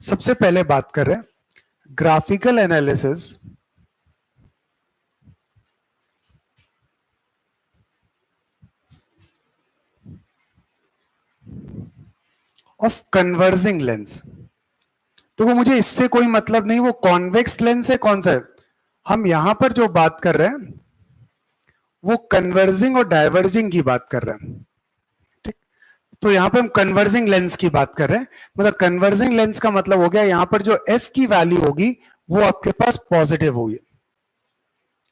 सबसे पहले बात कर रहे हैं graphical analysis of converging lens. तो वो मुझे इससे कोई मतलब नहीं वो कॉन्वेक्स लेंस है कौन सा है। हम यहां पर जो बात कर रहे हैं वो कन्वर्जिंग और डाइवर्जिंग की बात कर रहे हैं। ठीक, तो यहां पे हम कन्वर्जिंग लेंस की बात कर रहे हैं। मतलब कन्वर्जिंग लेंस का मतलब हो गया यहां पर जो एफ की वैल्यू होगी वो आपके पास पॉजिटिव होगी।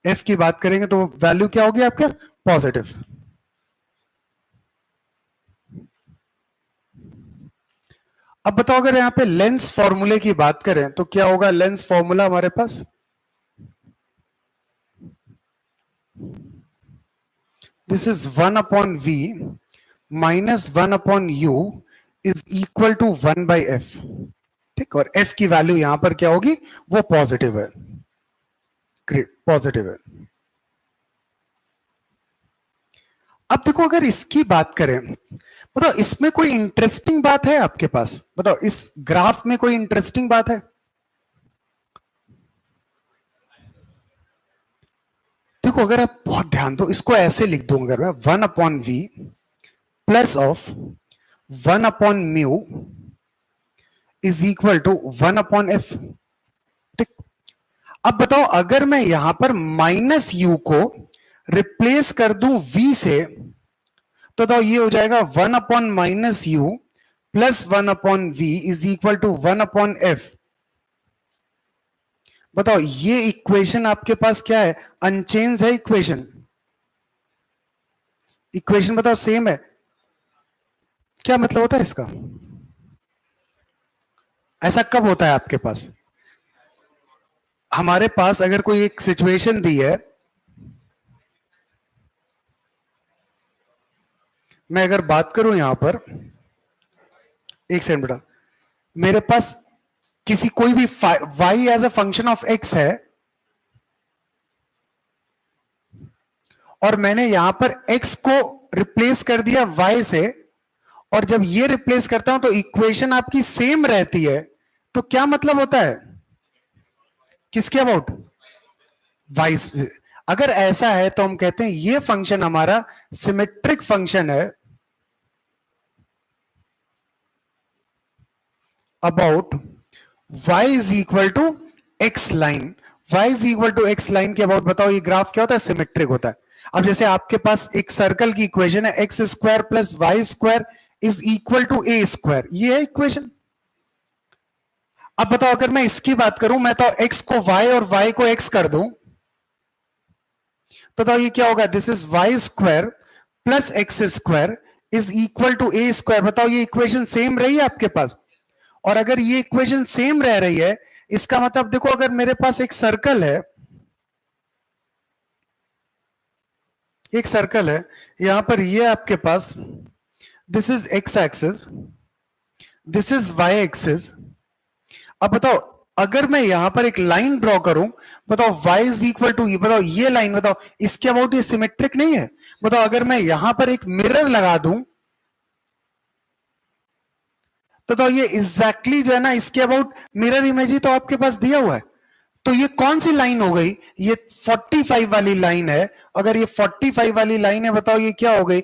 एफ की बात करेंगे तो वैल्यू क्या होगी आपके पॉजिटिव। अब बताओ अगर यहां पे लेंस फॉर्मूले की बात करें तो क्या होगा लेंस फॉर्मूला हमारे पास। This is 1/v minus 1/u is equal to 1/f। ठीक, और f की वैल्यू यहां पर क्या होगी वो पॉजिटिव है। ग्रेट, पॉजिटिव है। अब देखो अगर इसकी बात करें बताओ इसमें कोई इंटरेस्टिंग बात है आपके पास। बताओ इस ग्राफ में कोई इंटरेस्टिंग बात है। देखो अगर आप बहुत ध्यान दो इसको ऐसे लिख दूंगा अगर मैं 1/v प्लस ऑफ 1/म्यू इज इक्वल टू 1/f। ठीक, अब बताओ अगर मैं यहां पर माइनस यू को रिप्लेस कर दूं v से तो बताओ ये हो जाएगा 1/-u plus 1/v is equal to 1/f। बताओ ये इक्वेशन आपके पास क्या है अनचेंज है इक्वेशन। इक्वेशन बताओ सेम है। क्या मतलब होता है इसका। ऐसा कब होता है आपके पास। हमारे पास अगर कोई एक सिचुएशन दी है, मैं अगर बात करूं यहां पर एक सेकंड बेटा, मेरे पास किसी कोई भी y as a function of x है और मैंने यहां पर x को रिप्लेस कर दिया y से और जब ये रिप्लेस करता हूं तो इक्वेशन आपकी सेम रहती है। तो क्या मतलब होता है किसके अबाउट वाइस। अगर ऐसा है तो हम कहते हैं ये फंक्शन हमारा सिमेट्रिक फंक्शन है about y is equal to x line. y is equal to x line के अबाउट बताओ ये ग्राफ क्या होता है सिमेट्रिक होता है। अब जैसे आपके पास एक सर्कल की इक्वेशन है x square plus y square is equal to a square, ये है इक्वेशन। अब बताओ अगर मैं इसकी बात करूं मैं तो x को y और y को x कर दूं तो बताओ ये क्या होगा this is y square plus x square is equal to a square. बताओ ये इक्वेशन सेम रही है आपके पास। और अगर ये इक्वेशन सेम रह रही है इसका मतलब देखो अगर मेरे पास एक सर्कल है, एक सर्कल है यहां पर ये आपके पास this is X axis this is Y axis. अब बताओ अगर मैं यहां पर एक लाइन ड्रॉ करूं बताओ y इज इक्वल टू ये, बताओ ये लाइन बताओ इसके अबाउट ये सिमेट्रिक नहीं है। बताओ अगर मैं यहां पर एक मिरर लगा दूं तो ये एग्जैक्टली जो है ना इसके अबाउट मिरर इमेज ही तो आपके पास दिया हुआ है। तो ये कौन सी लाइन हो गई ये 45 वाली लाइन है। अगर ये 45 वाली लाइन है बताओ ये क्या हो गई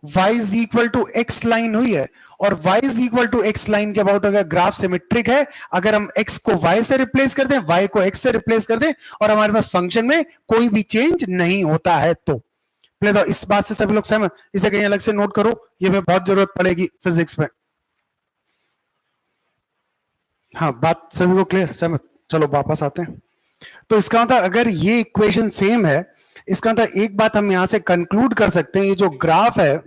y is equal to x line हुई है। और y is equal to x line के अबाउट अगर ग्राफ सिमेट्रिक है, अगर हम x को y से रिप्लेस कर दें y को x से रिप्लेस कर दें और हमारे पास फंक्शन में कोई भी चेंज नहीं होता है तो तो इस बात से सभी लोग सहमत। इसे कहीं अलग से नोट करो, ये हमें बहुत जरूरत पड़ेगी फिजिक्स में। हाँ बात सभी को क्लियर सहमत। चलो वापस आते हैं। तो इसका मतलब अगर ये इक्वेशन सेम है इसका मतलब एक बात हम यहां से कंक्लूड कर सकते हैं ये जो ग्राफ है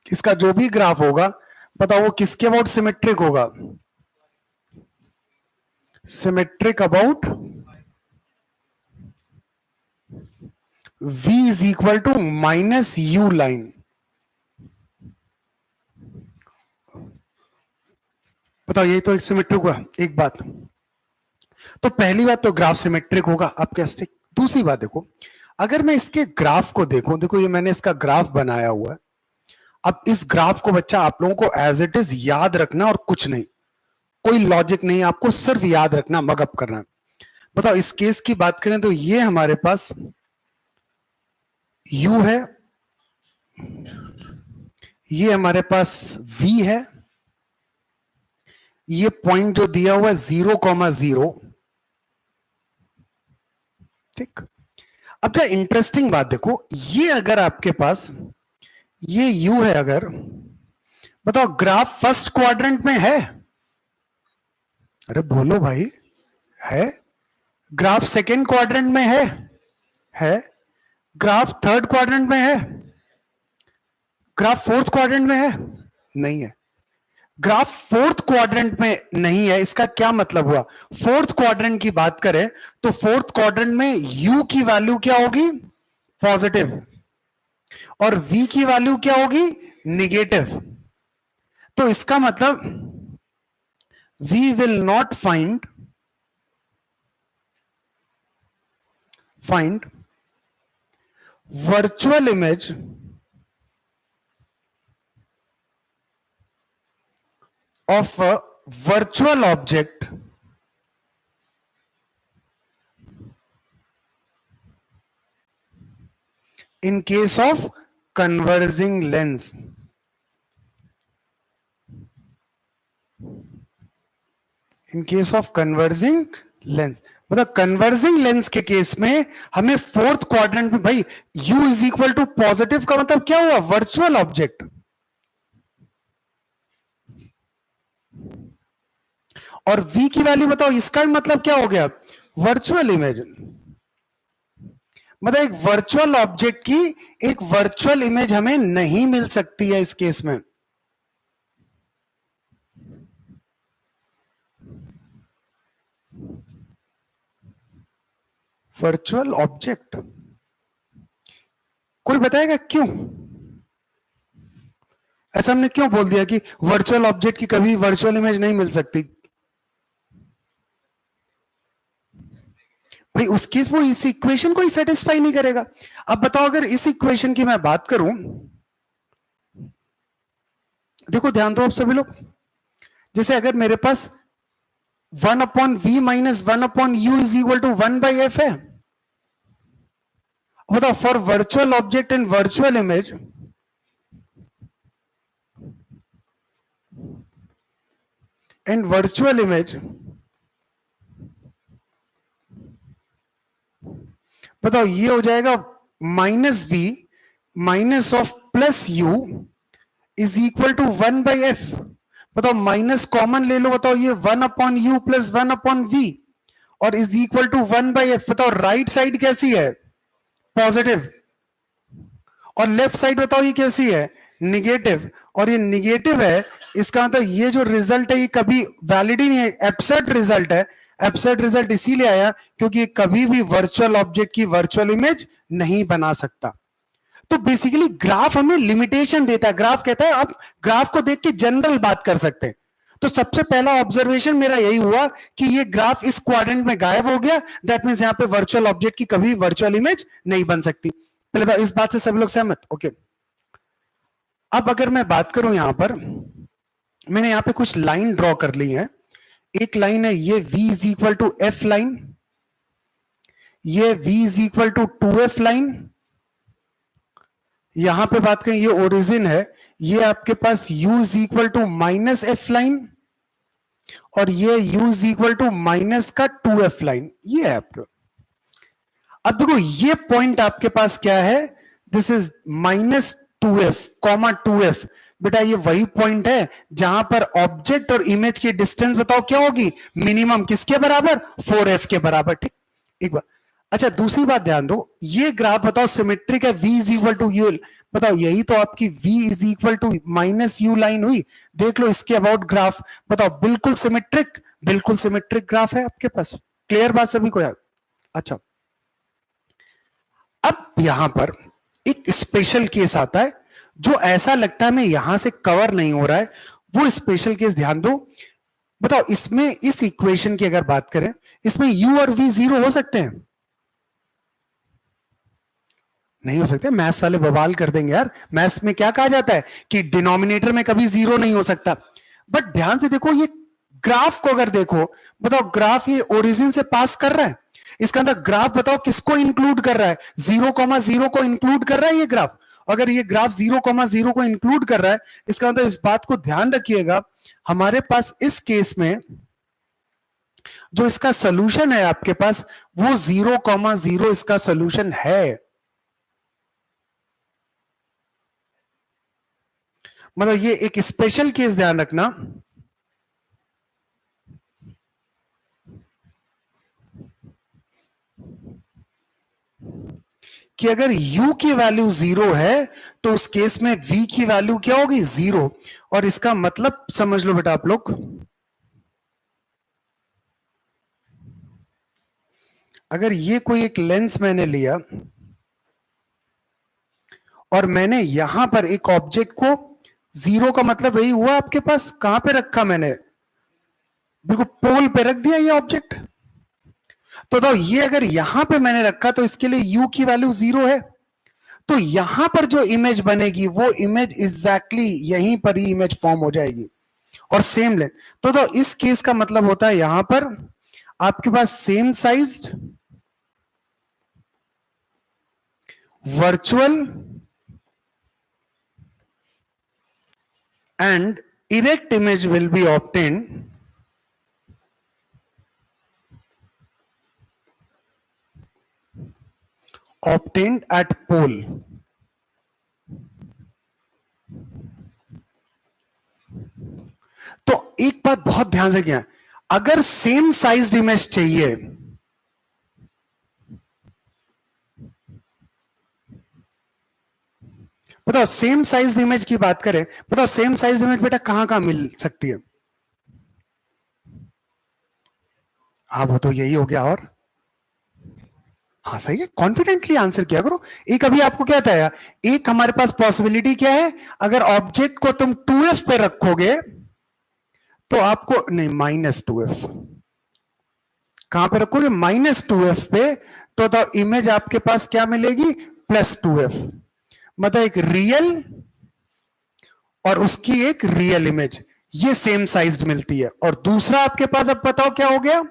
इसका जो भी ग्राफ होगा बताओ वो किसके अबाउट सिमेट्रिक होगा। Symmetric about v is equal to minus u line. बताओ ये तो एक सिमेट्रिक हुआ एक बात। तो पहली बात तो ग्राफ सिमेट्रिक होगा आपके स्टिक। दूसरी बात देखो अगर मैं इसके ग्राफ को देखूं, देखो ये मैंने इसका ग्राफ बनाया हुआ है। अब इस ग्राफ को बच्चा आप लोगों को एज इट इज याद रखना और कुछ नहीं, कोई लॉजिक नहीं, आपको सिर्फ याद रखना, मगअप करना है। बताओ इस केस की बात करें तो ये हमारे पास u है, ये हमारे पास v है, ये पॉइंट जो दिया हुआ है 0,0, ठीक। अब क्या इंटरेस्टिंग बात देखो, ये अगर आपके पास ये u है, अगर बताओ ग्राफ फर्स्ट क्वाड्रेंट में है, अरे बोलो भाई, है। ग्राफ सेकेंड क्वाड्रेंट में है। ग्राफ थर्ड क्वाड्रेंट में है, ग्राफ फोर्थ क्वाड्रेंट में है, नहीं है। ग्राफ फोर्थ क्वाड्रेंट में नहीं है, इसका क्या मतलब हुआ? फोर्थ क्वाड्रेंट की बात करें तो फोर्थ क्वाड्रेंट में u की वैल्यू क्या होगी? पॉजिटिव, और v की वैल्यू क्या होगी? निगेटिव। तो इसका मतलब we will not find virtual image of a virtual object in case of converging lens. In case of converging lens, मतलब कन्वर्जिंग लेंस के केस में हमें फोर्थ क्वाड्रेंट में, भाई u is equal to positive का मतलब क्या हुआ? Virtual object. और v की वैल्यू बताओ, इसका भी मतलब क्या हो गया? Virtual image. मतलब एक वर्चुअल ऑब्जेक्ट की एक वर्चुअल इमेज हमें नहीं मिल सकती है इस केस में। वर्चुअल ऑब्जेक्ट, कोई बताएगा क्यों ऐसा हमने क्यों बोल दिया कि वर्चुअल ऑब्जेक्ट की कभी वर्चुअल इमेज नहीं मिल सकती? भाई उस केस वो इस इक्वेशन को ही सेटिस्फाई नहीं करेगा। अब बताओ अगर इस इक्वेशन की मैं बात करूं, देखो ध्यान दो आप सभी लोग, जैसे अगर मेरे पास 1/v minus 1/u is equal to 1/f है, बताओ for virtual object in virtual image and virtual image, बताओ ये हो जाएगा -v minus of plus u is equal to 1/f। बताओ माइनस कॉमन ले लो, बताओ ये 1/u प्लस 1/v और इज इक्वल टू 1/f। बताओ राइट साइड कैसी है? पॉजिटिव, और लेफ्ट साइड बताओ ये कैसी है? निगेटिव, और ये निगेटिव है, इसका मतलब ये जो रिजल्ट है ये कभी वैलिड ही नहीं है, एब्सर्ड रिजल्ट है। एब्सर्ड रिजल्ट इसीलिए आया क्योंकि ये कभी भी वर्चुअल ऑब्जेक्ट की वर्चुअल इमेज नहीं बना सकता। तो बेसिकली ग्राफ हमें लिमिटेशन देता है। ग्राफ कहता है आप ग्राफ को देख के जनरल बात कर सकते हैं। तो सबसे पहला ऑब्जर्वेशन मेरा यही हुआ कि ये ग्राफ इस क्वाड्रेंट में गायब हो गया, दैट मींस यहां पे वर्चुअल ऑब्जेक्ट की कभी वर्चुअल इमेज नहीं बन सकती। पहले तो इस बात से सभी लोग सहमत? ओके। अब अगर मैं बात करूं, यहां पर मैंने यहां पे कुछ लाइन ड्रॉ कर ली है। एक लाइन है ये v is equal to f line, ये v is equal to 2f line. यहां पे बात करें, ये ओरिजिन है, ये आपके पास u is equal to minus f line, और ये u is equal to minus का 2f लाइन, ये है आपका। अब देखो ये पॉइंट आपके पास क्या है? This is -2f, 2f। बेटा ये वही पॉइंट है जहां पर ऑब्जेक्ट और इमेज की डिस्टेंस बताओ क्या होगी? मिनिमम किसके बराबर? 4f के बराबर, ठीक। एक बार अच्छा, दूसरी बात ध्यान दो, ये ग्राफ बताओ सिमेट्रिक है, v is equal to u। बताओ यही तो आपकी v is equal to minus u line हुई। देख लो इसके अबाउट ग्राफ, बताओ बिल्कुल सिमेट्रिक, बिल्कुल सिमेट्रिक ग्राफ है आपके पास। क्लियर बात सभी को यार? अच्छा, अब यहां पर एक स्पेशल केस आता है जो ऐसा लगता है मैं यहां से कवर नहीं हो रहा है, वो स्पेशल केस ध्यान दो। बताओ इसमें इस इक्वेशन की अगर बात करें, इसमें u और v 0 हो सकते हैं? नहीं हो सकते, मैथ्स वाले बवाल कर देंगे यार। मैथ्स में क्या कहा जाता है कि डिनोमिनेटर में कभी जीरो नहीं हो सकता। बट ध्यान से देखो, ये ग्राफ को अगर देखो, बताओ ग्राफ ये ओरिजिन से पास कर रहा है, इसका अंदर ग्राफ बताओ किसको इंक्लूड कर रहा है, 0,0 को इंक्लूड कर रहा है ये ग्राफ। अगर ये ग्राफ 0,0 को इंक्लूड कर रहा है, इसका मतलब इस बात को ध्यान रखिएगा, हमारे पास इस केस में जो इसका सोल्यूशन है आपके पास, वो 0,0 इसका सोल्यूशन है। मतलब ये एक स्पेशल केस ध्यान रखना, कि अगर u की वैल्यू 0 है तो उस केस में v की वैल्यू क्या होगी, 0। और इसका मतलब समझ लो बेटा आप लोग, अगर ये कोई एक लेंस मैंने लिया और मैंने यहां पर एक ऑब्जेक्ट को, 0 का मतलब यही हुआ आपके पास, कहां पे रखा मैंने, बिल्कुल पोल पे रख दिया ये ऑब्जेक्ट। तो ये अगर यहां पे मैंने रखा तो इसके लिए u की वैल्यू 0 है, तो यहां पर जो इमेज बनेगी वो इमेज एग्जैक्टली यहीं पर ही इमेज फॉर्म हो जाएगी। और सेम ले तो इस केस का मतलब होता है यहां पर आपके पास same sized virtual and erect image will be obtained at pole। तो एक बात बहुत ध्यान से किया, अगर सेम साइज इमेज चाहिए, बताओ सेम साइज इमेज की बात करें, बताओ सेम साइज इमेज बेटा कहां कहां मिल सकती है। हाँ वो तो यही हो गया, और हाँ सही है, कॉन्फिडेंटली आंसर किया करो। एक अभी आपको क्या था, एक हमारे पास पॉसिबिलिटी क्या है, अगर ऑब्जेक्ट को तुम 2f पे रखोगे तो आपको नहीं, -2f कहां पे रखोगे, -2f पे, तो इमेज आपके पास क्या मिलेगी, +2f। मतलब एक रियल और उसकी एक रियल इमेज, ये सेम साइज मिलती है। और दूसरा आपके पास अब बताओ क्या हो गया,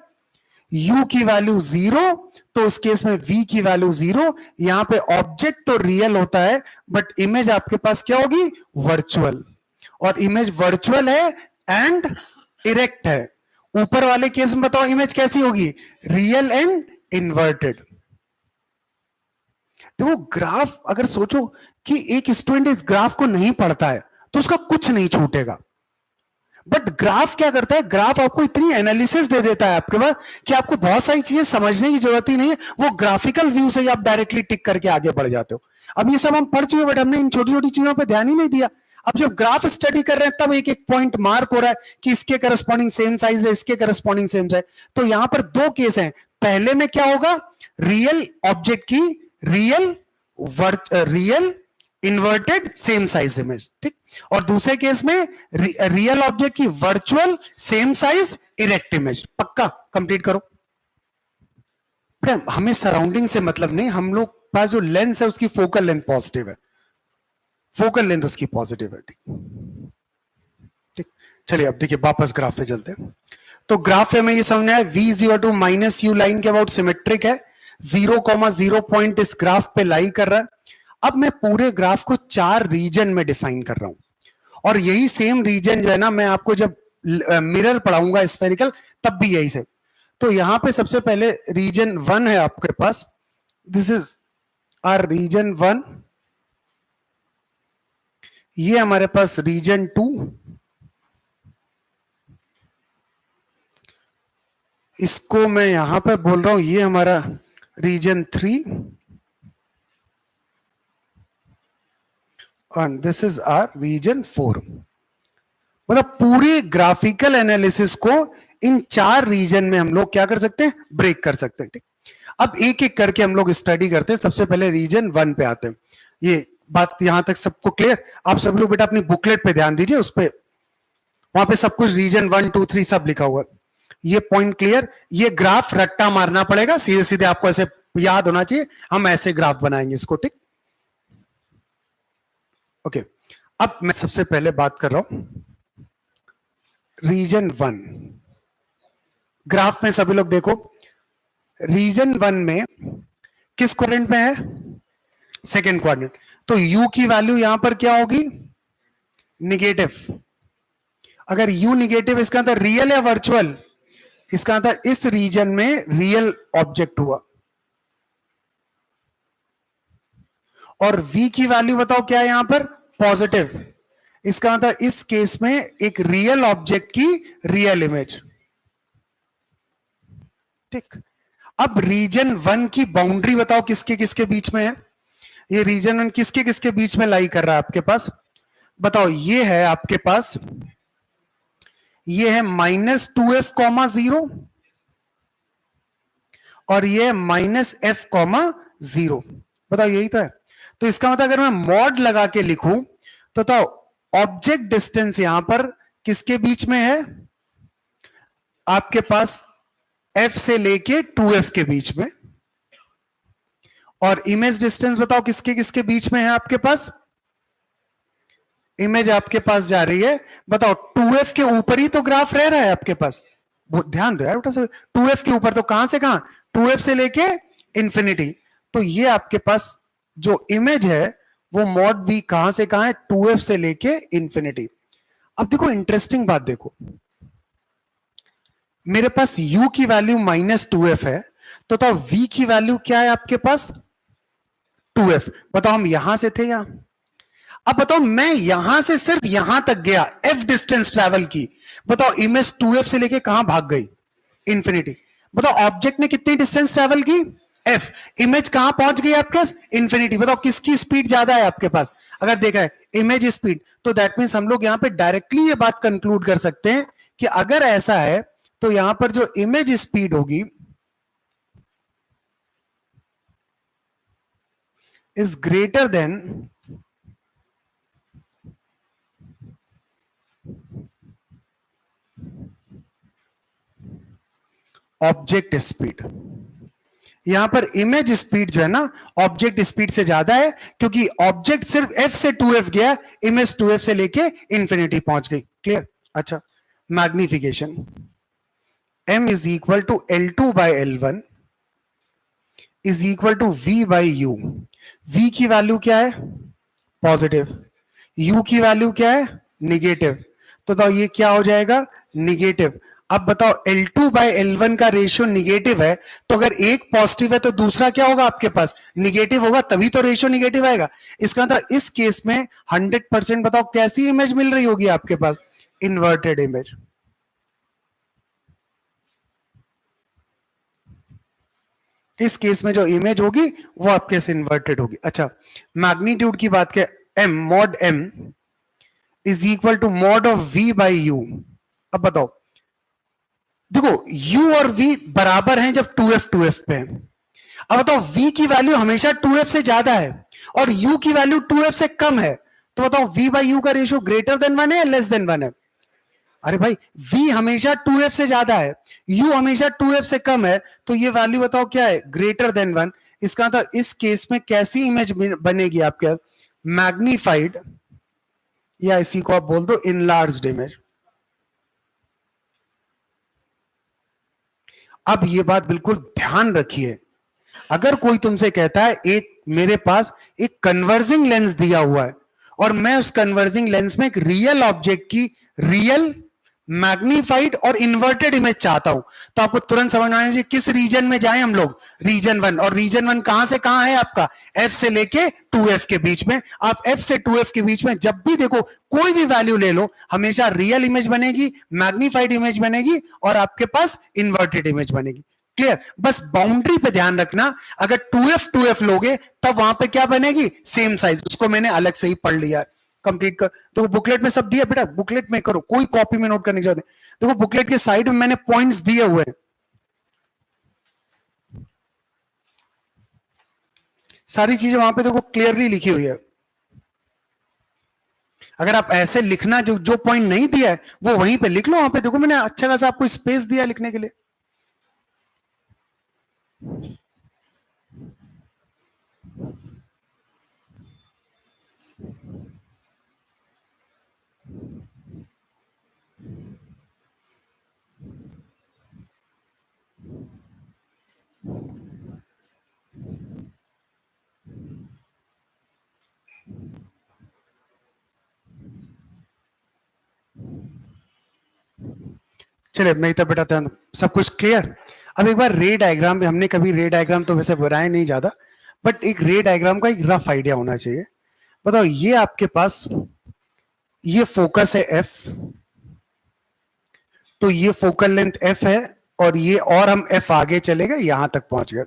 u की वैल्यू 0, तो उस केस में v की वैल्यू 0। यहां पे ऑब्जेक्ट तो रियल होता है बट इमेज आपके पास क्या होगी, वर्चुअल। और इमेज वर्चुअल है एंड इरेक्ट है। ऊपर वाले केस में बताओ इमेज कैसी होगी, रियल एंड इन्वर्टेड। तो ग्राफ अगर सोचो कि एक स्टूडेंट इस ग्राफ को नहीं पढ़ता है तो उसका कुछ नहीं छूटेगा, बट ग्राफ क्या करता है, ग्राफ आपको इतनी एनालिसिस दे देता है आपके पास कि आपको बहुत सारी चीजें समझने की जरूरत ही नहीं है, वो ग्राफिकल व्यू से ही आप डायरेक्टली टिक करके आगे बढ़ जाते हो। अब ये सब हम पढ़ चुके, बट हमने इन छोटी छोटी चीजों पर ध्यान ही नहीं दिया। अब जब ग्राफ स्टडी कर रहे हैं तब एक एक पॉइंट मार्क हो रहा है कि इसके करस्पॉन्डिंग सेम साइज है, इसके करस्पॉन्डिंग सेम साइज। तो यहां पर दो केस हैं, पहले में क्या होगा, रियल ऑब्जेक्ट की real inverted same size image, ठीक। और दूसरे केस में रियल ऑब्जेक्ट की virtual same size erect image. पक्का कंप्लीट करो। हमें सराउंडिंग से मतलब नहीं, हम लोग पास जो लेंस है उसकी फोकल लेंथ पॉजिटिव है, फोकल लेंथ उसकी पॉजिटिव है, ठीक। चलिए अब देखिए वापस ग्राफ पे चलते हैं। तो ग्राफ में ये समझ आया, v is to minus u line के अबाउट सिमेट्रिक है, 0,0 पॉइंट इस ग्राफ पे लाई कर रहा है। अब मैं पूरे ग्राफ को 4 रीजन में डिफाइन कर रहा हूं, और यही सेम रीजन जो है ना, मैं आपको जब मिरर पढ़ाऊंगा स्फेरिकल तब भी यही से। तो यहां पे सबसे पहले रीजन 1 है आपके पास, दिस इज आर रीजन 1। ये हमारे पास रीजन 2, इसको मैं यहां पर बोल रहा हूं ये हमारा reason 3, and this is our region 4। मतलब पूरी ग्राफिकल एनालिसिस को इन 4 रीजन में हम लोग क्या कर सकते हैं, ब्रेक कर सकते हैं, ठीक। अब एक एक करके हम लोग स्टडी करते हैं। सबसे पहले रीजन 1 पे आते हैं। ये बात यहां तक सबको क्लियर? आप सब लोग बेटा अपनी बुकलेट पे ध्यान दीजिए, उस पे वहां पे सब कुछ रीजन 1 2 3 सब लिखा हुआ है। ये पॉइंट क्लियर? ये ग्राफ रट्टा मारना पड़ेगा, सीधे सीधे आपको ऐसे याद होना चाहिए, हम ऐसे ग्राफ बनाएंगे इसको, ठीक। ओके, अब मैं सबसे पहले बात कर रहा हूं रीजन 1। ग्राफ में सभी लोग देखो, रीजन 1 में किस क्वाड्रेंट में है? Second quadrant. तो u की वैल्यू यहां पर क्या होगी? निगेटिव। अगर u निगेटिव, इसका मतलब रियल या वर्चुअल? इसका मतलब इस रीजन में रियल ऑब्जेक्ट हुआ। और v की वैल्यू बताओ क्या है यहां पर? पॉजिटिव। इसका मतलब इस केस में एक रियल ऑब्जेक्ट की रियल इमेज। ठीक। अब रीजन 1 की बाउंड्री बताओ किसके किसके बीच में है? ये रीजन 1 किसके किसके बीच में लाई कर रहा है आपके पास? बताओ, ये है आपके पास, ये है -2f, 0 और ये है -f, 0। बताओ, यही तो है। तो इसका मतलब अगर मैं मॉड लगा के लिखूं तो बताओ ऑब्जेक्ट डिस्टेंस यहां पर किसके बीच में है? आपके पास f से लेके 2f के बीच में। और इमेज डिस्टेंस बताओ किसके किसके बीच में है आपके पास? इमेज आपके पास जा रही है, बताओ 2f के ऊपर ही तो ग्राफ रह रहा है आपके पास। ध्यान दो यार बेटा, 2f के ऊपर, तो कहां से कहां? 2f से लेके इंफिनिटी। तो ये आपके पास जो इमेज है वो मॉड v कहां से कहां है? 2f से लेके इंफिनिटी। अब देखो इंटरेस्टिंग बात देखो, मेरे पास u की वैल्यू -2f है, तो बताओ v की वैल्यू क्या है आपके पास? 2f। बताओ, हम यहां से थे यहां। अब बताओ, मैं यहां से सिर्फ यहां तक गया, f डिस्टेंस ट्रैवल की। बताओ इमेज 2f से लेके कहां भाग गई? इंफिनिटी। बताओ ऑब्जेक्ट ने कितनी डिस्टेंस ट्रैवल की? f। इमेज कहां पहुंच गई आपके पास? इंफिनिटी। बताओ किसकी स्पीड ज्यादा है आपके पास? अगर देखा है इमेज स्पीड, तो दैट मीन्स हम लोग यहां पे डायरेक्टली ये बात कंक्लूड कर सकते हैं कि अगर ऐसा है तो यहां पर जो इमेज स्पीड होगी is greater than object speed. यहां पर इमेज स्पीड जो है ना, ऑब्जेक्ट स्पीड से ज्यादा है, क्योंकि ऑब्जेक्ट सिर्फ f से 2f गया, इमेज 2f से लेके इंफिनिटी पहुंच गई। क्लियर? अच्छा, magnification m is equal to L2/L1 is equal to v by u. v की वैल्यू क्या है? पॉजिटिव। u की वैल्यू क्या है? निगेटिव। तो बताओ ये क्या हो जाएगा? निगेटिव। अब बताओ L2/L1 का रेशियो निगेटिव है, तो अगर एक पॉजिटिव है तो दूसरा क्या होगा आपके पास? निगेटिव होगा, तभी तो रेशियो निगेटिव आएगा। इसका मतलब इस केस में 100% बताओ कैसी इमेज मिल रही होगी आपके पास? Inverted image. इस केस में जो इमेज होगी वो आपके से इन्वर्टेड होगी। अच्छा, मैग्नीट्यूड की बात करें, m mod m is equal to mod of v by u. अब बताओ, देखो u और v बराबर हैं जब 2f पे है। अब बताओ v की वैल्यू हमेशा 2f से ज्यादा है और u की वैल्यू 2f से कम है, तो बताओ v बाई यू का रेशियो ग्रेटर देन 1 है या लेस देन 1 है? अरे भाई, v हमेशा 2f से ज्यादा है, u हमेशा 2f से कम है, तो ये वैल्यू बताओ क्या है? Greater than 1। इसका मतलब इस केस में कैसी इमेज बनेगी आपके? मैग्नीफाइड, या इसी को आप बोल दो इनलार्ज्ड इमेज। अब ये बात बिल्कुल ध्यान रखिए, अगर कोई तुमसे कहता है एक मेरे पास एक कन्वर्जिंग लेंस दिया हुआ है और मैं उस कन्वर्जिंग लेंस में एक रियल ऑब्जेक्ट की रियल मैग्नीफाइड और इन्वर्टेड इमेज चाहता हूं, तो आपको तुरंत समझ आना चाहिए किस रीजन में जाएं हम लोग? रीजन 1। और रीजन 1 कहां से कहां है आपका? f से लेके 2f के बीच में। आप f से 2f के बीच में जब भी देखो, कोई भी वैल्यू ले लो, हमेशा रियल इमेज बनेगी, मैग्नीफाइड इमेज बनेगी और आपके पास इन्वर्टेड इमेज बनेगी। क्लियर? बस बाउंड्री पे ध्यान रखना, अगर 2f लोगे तब वहां पे क्या बनेगी? Same size. उसको मैंने अलग से ही पढ़ लिया, कंप्लीट कर। तो बुकलेट में सब दिया बेटा, बुकलेट में करो, कोई कॉपी में नोट करने की जरूरत नहीं। देखो बुकलेट के साइड में मैंने पॉइंट्स दिए हुए हैं, सारी चीजें वहां पे देखो क्लियरली लिखी हुई है। अगर आप ऐसे लिखना, जो जो पॉइंट नहीं दिया है वो वहीं पे लिख लो, वहां पे देखो मैंने अच्छा खासा आपको स्पेस दिया लिखने के लिए। चलिए मैं इतना बेटा ध्यान, सब कुछ क्लियर। अब एक बार रे डायग्राम में, हमने कभी रे डायग्राम तो वैसे बनाए नहीं ज्यादा, बट एक रे डायग्राम का एक रफ आइडिया होना चाहिए। बताओ ये आपके पास ये फोकस है एफ, तो ये फोकल लेंथ एफ है, और ये, और हम एफ आगे चले गए यहां तक पहुंच गए।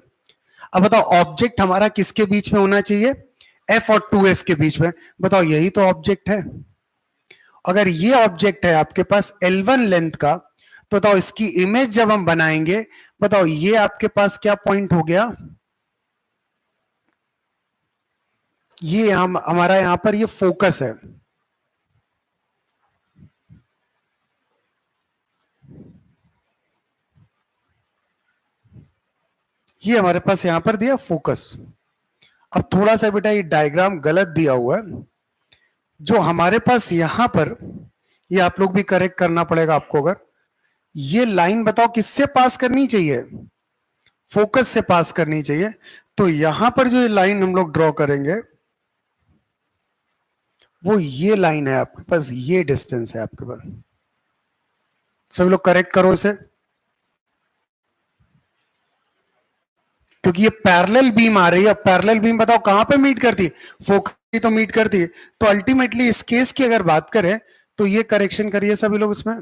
अब बताओ ऑब्जेक्ट हमारा किसके बीच में होना चाहिए? एफ और 2f के बीच में। बताओ यही तो ऑब्जेक्ट है। अगर ये ऑब्जेक्ट है आपके पास L1 लेंथ का, तो बताओ इसकी इमेज जब हम बनाएंगे, बताओ ये आपके पास क्या पॉइंट हो गया? ये हम हमारा यहां पर ये फोकस है। ये हमारे पास यहां पर दिया फोकस। अब थोड़ा सा बेटा ये डायग्राम गलत दिया हुआ है। जो हमारे पास यहां पर, ये आप लोग भी करेक्ट करना पड़ेगा आपको। अगर ये लाइन बताओ किससे पास करनी चाहिए? फोकस से पास करनी चाहिए। तो यहां पर जो ये लाइन हम लोग ड्रॉ करेंगे, वो ये लाइन है आपके पास, ये डिस्टेंस है आपके पास। सब लोग करेक्ट करो इसे, क्योंकि ये पैरेलल बीम आ रही है। पैरेलल बीम बताओ कहां पे मीट करती है? फोकस तो मीट करती है। तो अल्टीमेटली इस केस की अगर बात करें, तो ये करेक्शन करिए सभी लोग इसमें।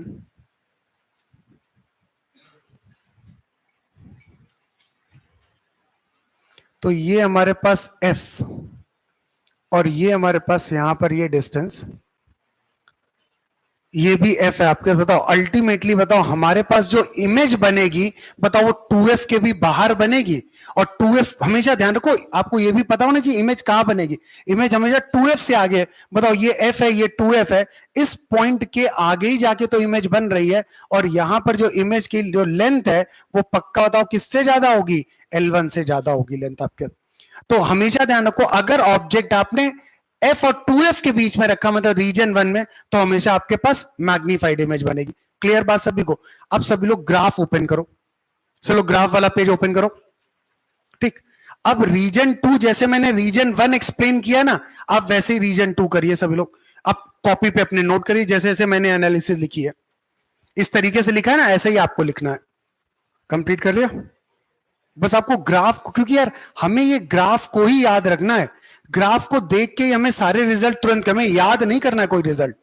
तो ये हमारे पास F, और ये हमारे पास यहां पर ये डिस्टेंस, ये भी F है आपके। बताओ अल्टीमेटली बताओ हमारे पास जो इमेज बनेगी, बताओ वो 2F के भी बाहर बनेगी। और 2F हमेशा ध्यान रखो, आपको ये भी पता होना चाहिए इमेज कहां बनेगी। इमेज हमेशा 2F से आगे है। बताओ ये F है, ये 2F है, इस पॉइंट के आगे ही जाके तो इमेज बन रही है। और यहां पर जो इमेज की जो लेंथ है, वो पक्का बताओ किससे ज्यादा होगी? L1 से ज्यादा होगी लेंथ आपके। तो हमेशा ध्यान रखो, अगर ऑब्जेक्ट आपने एफ और 2f के बीच में रखा, मतलब रीजन 1 में, तो हमेशा आपके पास मैग्नीफाइड इमेज बनेगी। क्लियर बात सभी को? अब सभी लोग ग्राफ ओपन करो। चलो ग्राफ वाला पेज ओपन करो। ठीक। अब रीजन 2, जैसे मैंने रीजन 1 एक्सप्लेन किया ना, आप वैसे ही रीजन 2 करिए सभी लोग। अब कॉपी पे अपने नोट करिए, जैसे जैसे मैंने एनालिसिस लिखी है, इस तरीके से लिखा है ना, ऐसे ही आपको लिखना है। कंप्लीट कर लिया? बस आपको ग्राफ को, क्योंकि यार हमें ये ग्राफ को ही याद रखना है। ग्राफ को देख के ही हमें सारे रिजल्ट तुरंत, हमें याद नहीं करना है कोई रिजल्ट।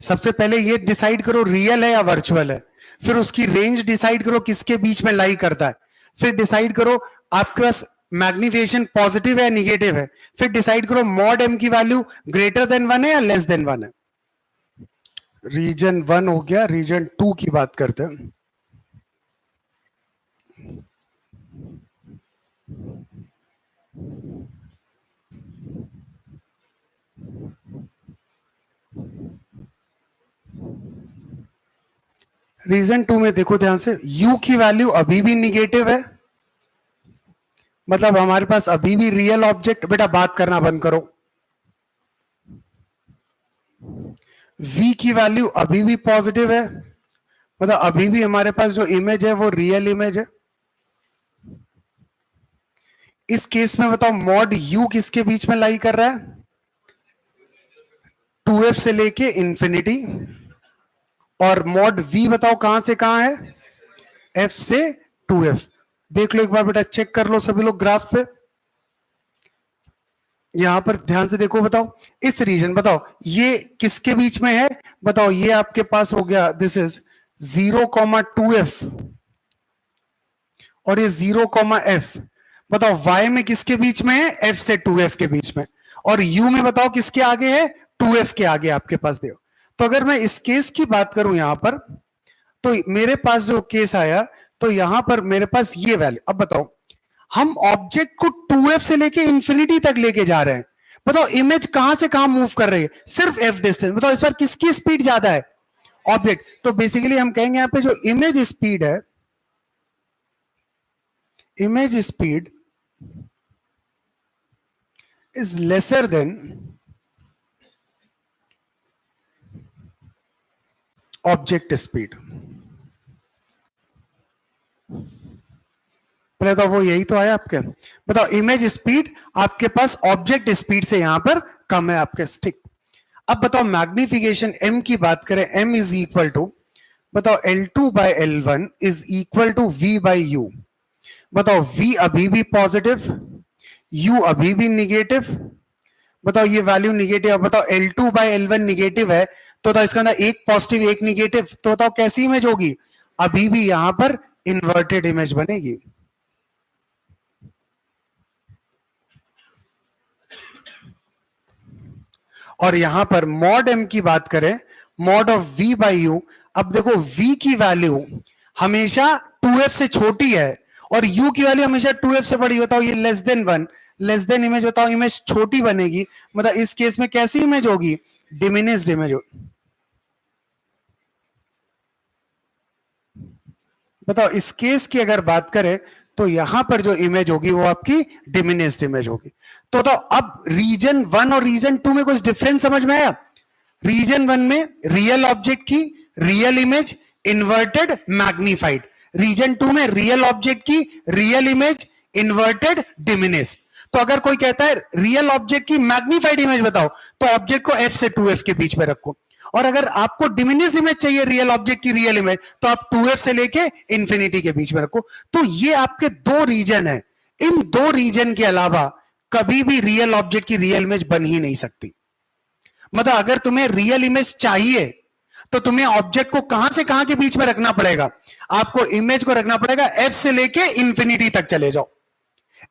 सबसे पहले ये डिसाइड करो रियल है या वर्चुअल है। फिर उसकी रेंज डिसाइड करो किसके बीच में लाई करता है। फिर डिसाइड करो आपके पास मैग्निफिकेशन पॉजिटिव है या निगेटिव है। फिर डिसाइड करो मॉड एम की वैल्यू ग्रेटर देन 1 है या लेस देन 1 है। रीजन 1 हो गया, रीजन 2 की बात करते हैं। रीजन 2 में देखो ध्यान से, u की वैल्यू अभी भी निगेटिव है, मतलब हमारे पास अभी भी रियल ऑब्जेक्ट, बेटा बात करना बंद करो। v की वैल्यू अभी भी पॉजिटिव है, मतलब अभी भी हमारे पास जो इमेज है वो रियल इमेज है। इस केस में बताओ मॉड u किसके बीच में लाई कर रहा है? 2f से लेके इंफिनिटी। और मॉड v बताओ कहां से कहां है? f से 2f। देख लो एक बार बेटा, चेक कर लो सभी लोग ग्राफ पे। यहां पर ध्यान से देखो, बताओ इस रीजन, बताओ ये किसके बीच में है? बताओ ये आपके पास हो गया, दिस इज 0,2f, और ये 0,f। बताओ y में किसके बीच में है? f से 2f के बीच में। और u में बताओ किसके आगे है? 2f के आगे आपके पास देखो। तो अगर मैं इस केस की बात करूं यहां पर, तो मेरे पास जो केस आया, तो यहां पर मेरे पास ये वैल्यू। अब बताओ हम ऑब्जेक्ट को 2f से लेके इंफिनिटी तक लेके जा रहे हैं। बताओ इमेज कहां से कहां मूव कर रही है? सिर्फ f डिस्टेंस। बताओ इस बार किसकी स्पीड ज्यादा है? ऑब्जेक्ट। तो बेसिकली हम कहेंगे यहां पे जो इमेज स्पीड है, image speed is lesser than object speed. पहले तो वो यही तो आया आपके। बताओ इमेज स्पीड आपके पास ऑब्जेक्ट स्पीड से यहां पर कम है आपके, ठीक। अब बताओ मैग्निफिकेशन m की बात करें, m इज इक्वल टू, बताओ L2 by L1 is equal to V by you. बताओ V अभी भी पॉजिटिव, U अभी भी निगेटिव। बताओ ये वैल्यू निगेटिव, बताओ L2 बाय L1 निगेटिव है, तो इसका ना एक पॉजिटिव एक निगेटिव, तो बताओ कैसी इमेज होगी, अभी भी यहां पर इन्वर्टेड इमेज बनेगी। और यहां पर मॉड m की बात करें, mod of v by u, अब देखो v की वैल्यू हमेशा 2f से छोटी है और u की वैल्यू हमेशा 2f से बड़ी। बताओ ये less than 1, less than image, बताओ इमेज छोटी बनेगी, मतलब इस केस में कैसी इमेज होगी, डिमिनिश्ड इमेज होगी। बताओ इस केस की अगर बात करें तो यहां पर जो इमेज होगी वो आपकी डिमिनिश्ड इमेज होगी। तो अब रीजन 1 और रीजन 2 में कुछ डिफरेंस समझ में आया? रीजन 1 में रियल ऑब्जेक्ट की real image inverted magnified, region 2 में रियल ऑब्जेक्ट की रियल इमेज इन्वर्टेड डिमिनिश्ड। तो अगर कोई कहता है रियल ऑब्जेक्ट की मैग्नीफाइड इमेज बताओ, तो ऑब्जेक्ट को f से 2f के बीच में रखो, और अगर आपको डिमिनिश इमेज चाहिए रियल ऑब्जेक्ट की रियल इमेज, तो आप 2f से लेके इंफिनिटी के बीच में रखो। तो ये आपके दो रीजन है, इन दो रीजन के अलावा कभी भी रियल ऑब्जेक्ट की रियल इमेज बन ही नहीं सकती। मतलब अगर तुम्हें रियल इमेज चाहिए तो तुम्हें ऑब्जेक्ट को कहां से कहां के बीच में रखना पड़ेगा, आपको इमेज को रखना पड़ेगा f से लेके इंफिनिटी तक चले जाओ,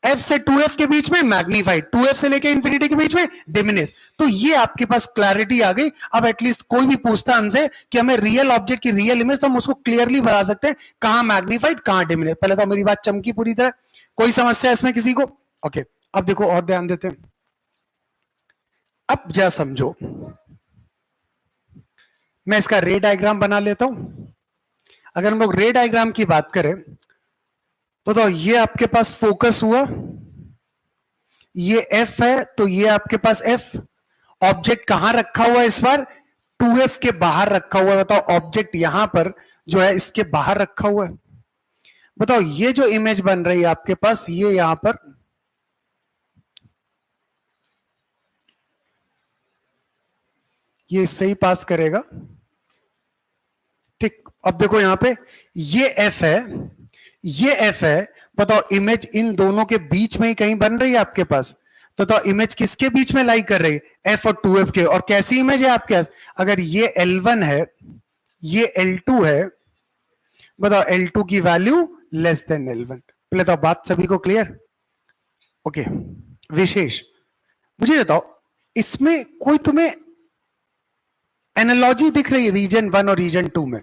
f से 2f के बीच में मैग्नीफाइड, 2f से लेके इंफिनिटी के बीच में डिमिनिश। तो ये आपके पास क्लैरिटी आ गई। अब एटलीस्ट कोई भी पूछता हमसे कि हमें रियल ऑब्जेक्ट की रियल इमेज, तो हम उसको क्लियरली बता सकते हैं कहां मैग्नीफाइड कहां डिमिनिश। पहले तो मेरी बात चमकी पूरी तरह, कोई समस्या इसमें किसी को? ओके, अब देखो और ध्यान देते हैं। अब जरा समझो, मैं इसका रे डायग्राम बना लेता हूं। अगर हम लोग रे डायग्राम की बात करें तो ये आपके पास फोकस हुआ, ये F है, तो ये आपके पास F, ऑब्जेक्ट कहां रखा हुआ है इस बार, 2F के बाहर रखा हुआ है। बताओ ऑब्जेक्ट यहां पर जो है इसके बाहर रखा हुआ है। बताओ ये जो इमेज बन रही है आपके पास, ये यहां पर ये इससे ही पास करेगा, ठीक। अब देखो यहां पे ये F है, ये F है। बताओ इमेज इन दोनों के बीच में ही कहीं बन रही है आपके पास, तो इमेज किसके बीच में लाई कर रही है, F और 2F के। और कैसी इमेज है आपके पास, अगर ये L1 है, ये L2 है, बताओ L2 की वैल्यू लेस देन L1। पहले तो बात सभी को क्लियर? ओके, विशेष मुझे बताओ इसमें कोई तुम्हें एनालॉजी दिख रही है रीजन 1 और रीजन 2 में?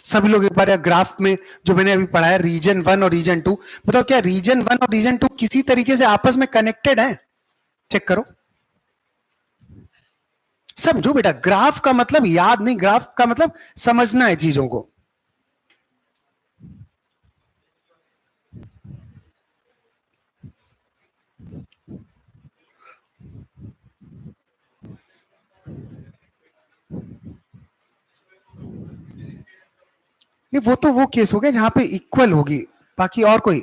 सभी लोग एक बार ग्राफ में जो मैंने अभी पढ़ाया रीजन 1 और रीजन 2, बताओ क्या रीजन 1 और रीजन 2 किसी तरीके से आपस में कनेक्टेड है? चेक करो, समझो बेटा, ग्राफ का मतलब याद नहीं, ग्राफ का मतलब समझना है चीजों को। नहीं, वो तो वो केस हो गया जहां पे इक्वल होगी, बाकी और कोई,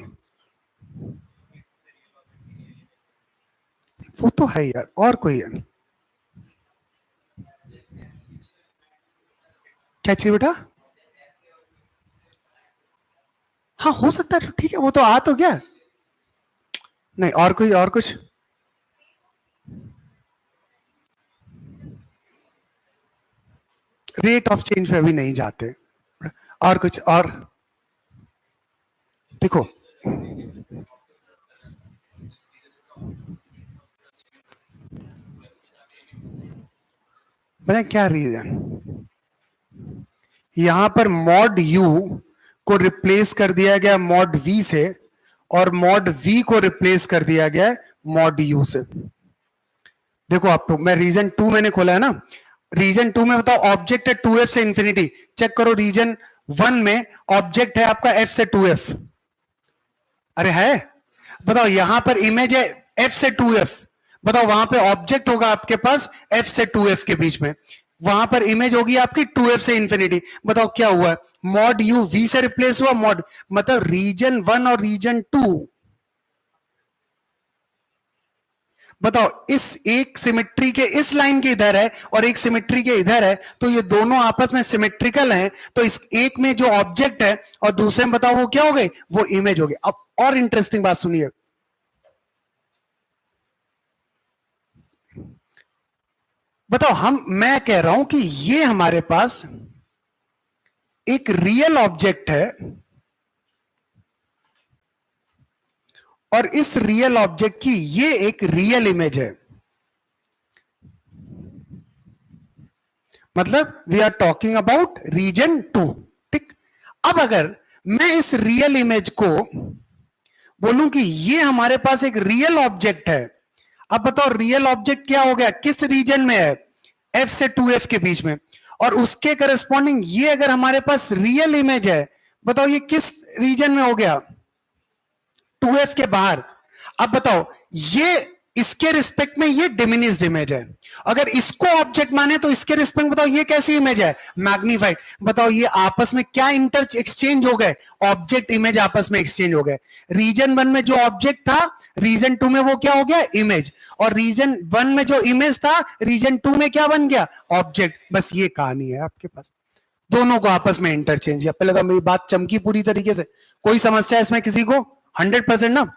वो तो है यार, और कोई है क्या चाहिए बेटा? हाँ हो सकता है, ठीक है, वो तो आ तो गया। नहीं और कोई, और कुछ? रेट ऑफ चेंज पे अभी नहीं जाते, और कुछ? और देखो मैं क्या रीजन, यहां पर मॉड यू को रिप्लेस कर दिया गया मॉड वी से, और मॉड वी को रिप्लेस कर दिया गया मॉड यू से। देखो आप तो, मैं रीजन 2 मैंने खोला है ना, रीजन 2 में बताओ ऑब्जेक्ट है 2f से इंफिनिटी, चेक करो रीजन 1 में ऑब्जेक्ट है आपका f से 2f, अरे है, बताओ यहां पर इमेज है f से 2f, बताओ वहां पे ऑब्जेक्ट होगा आपके पास f से 2f के बीच में। वहां पर इमेज होगी आपकी 2f से इंफिनिटी। बताओ क्या हुआ, मॉड यू v से रिप्लेस हुआ, मॉड मतलब रीजन 1 और रीजन 2। बताओ इस एक सिमेट्री के इस लाइन के इधर है और एक सिमेट्री के इधर है, तो ये दोनों आपस में सिमेट्रिकल हैं, तो इस एक में जो ऑब्जेक्ट है और दूसरे में बताओ वो क्या हो गए, वो इमेज हो गए। अब और इंटरेस्टिंग बात सुनिए, बताओ मैं कह रहा हूं कि ये हमारे पास एक रियल ऑब्जेक्ट है और इस रियल ऑब्जेक्ट की ये एक रियल इमेज है, मतलब we are talking about region 2। ठीक, अब अगर मैं इस रियल इमेज को बोलूं कि ये हमारे पास एक रियल ऑब्जेक्ट है, अब बताओ रियल ऑब्जेक्ट क्या हो गया, किस रीजन में है, f से 2f के बीच में, और उसके करस्पॉन्डिंग ये अगर हमारे पास रियल इमेज है, बताओ ये किस रीजन में हो गया, 2f के बाहर। अब बताओ ये इसके रिस्पेक्ट में ये डिमिनिश्ड इमेज है, अगर इसको ऑब्जेक्ट माने तो इसके रिस्पेक्ट में बताओ ये कैसी इमेज है, मैग्नीफाइड। बताओ ये आपस में क्या इंटर एक्सचेंज हो गए, ऑब्जेक्ट इमेज आपस में एक्सचेंज हो गए। रीजन 1 में जो ऑब्जेक्ट था रीजन 2 में वो क्या हो गया, इमेज, और रीजन 1 में जो इमेज था रीजन 2 में क्या बन गया, ऑब्जेक्ट। बस ये कहानी है आपके पास, दोनों को आपस में इंटरचेंज किया। पहले तो मेरी बात चमकी पूरी तरीके से, कोई समस्या इसमें किसी को, 100% ना।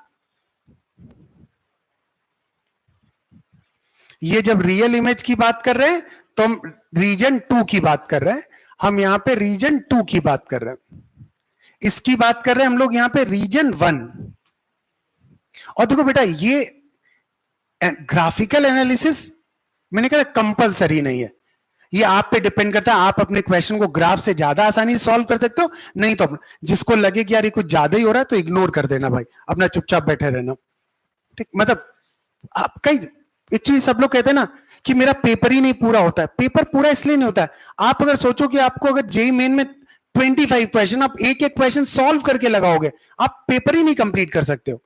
ये जब रियल इमेज की बात कर रहे हैं तो हम रीजन 2 की बात कर रहे हैं, हम यहां पे रीजन 2 की बात कर रहे हैं, इसकी बात कर रहे हैं हम लोग यहां पे रीजन 1। और देखो बेटा ये ग्राफिकल एनालिसिस मैंने कहा कंपलसरी नहीं है, ये आप पे डिपेंड करता है, आप अपने क्वेश्चन को ग्राफ से ज्यादा आसानी से सॉल्व कर सकते हो, नहीं तो जिसको लगे कि यार ये कुछ ज्यादा ही हो रहा है तो इग्नोर कर देना भाई, अपना चुपचाप बैठे रहना। ठीक, मतलब आप कई एक्चुअली सब लोग कहते हैं ना कि मेरा पेपर ही नहीं पूरा होता है, पेपर पूरा इसलिए नहीं होता है, आप अगर सोचो कि आपको अगर जेई मेन में 25 क्वेश्चन आप एक एक क्वेश्चन सॉल्व करके लगाओगे, आप पेपर ही नहीं कंप्लीट कर सकते हो।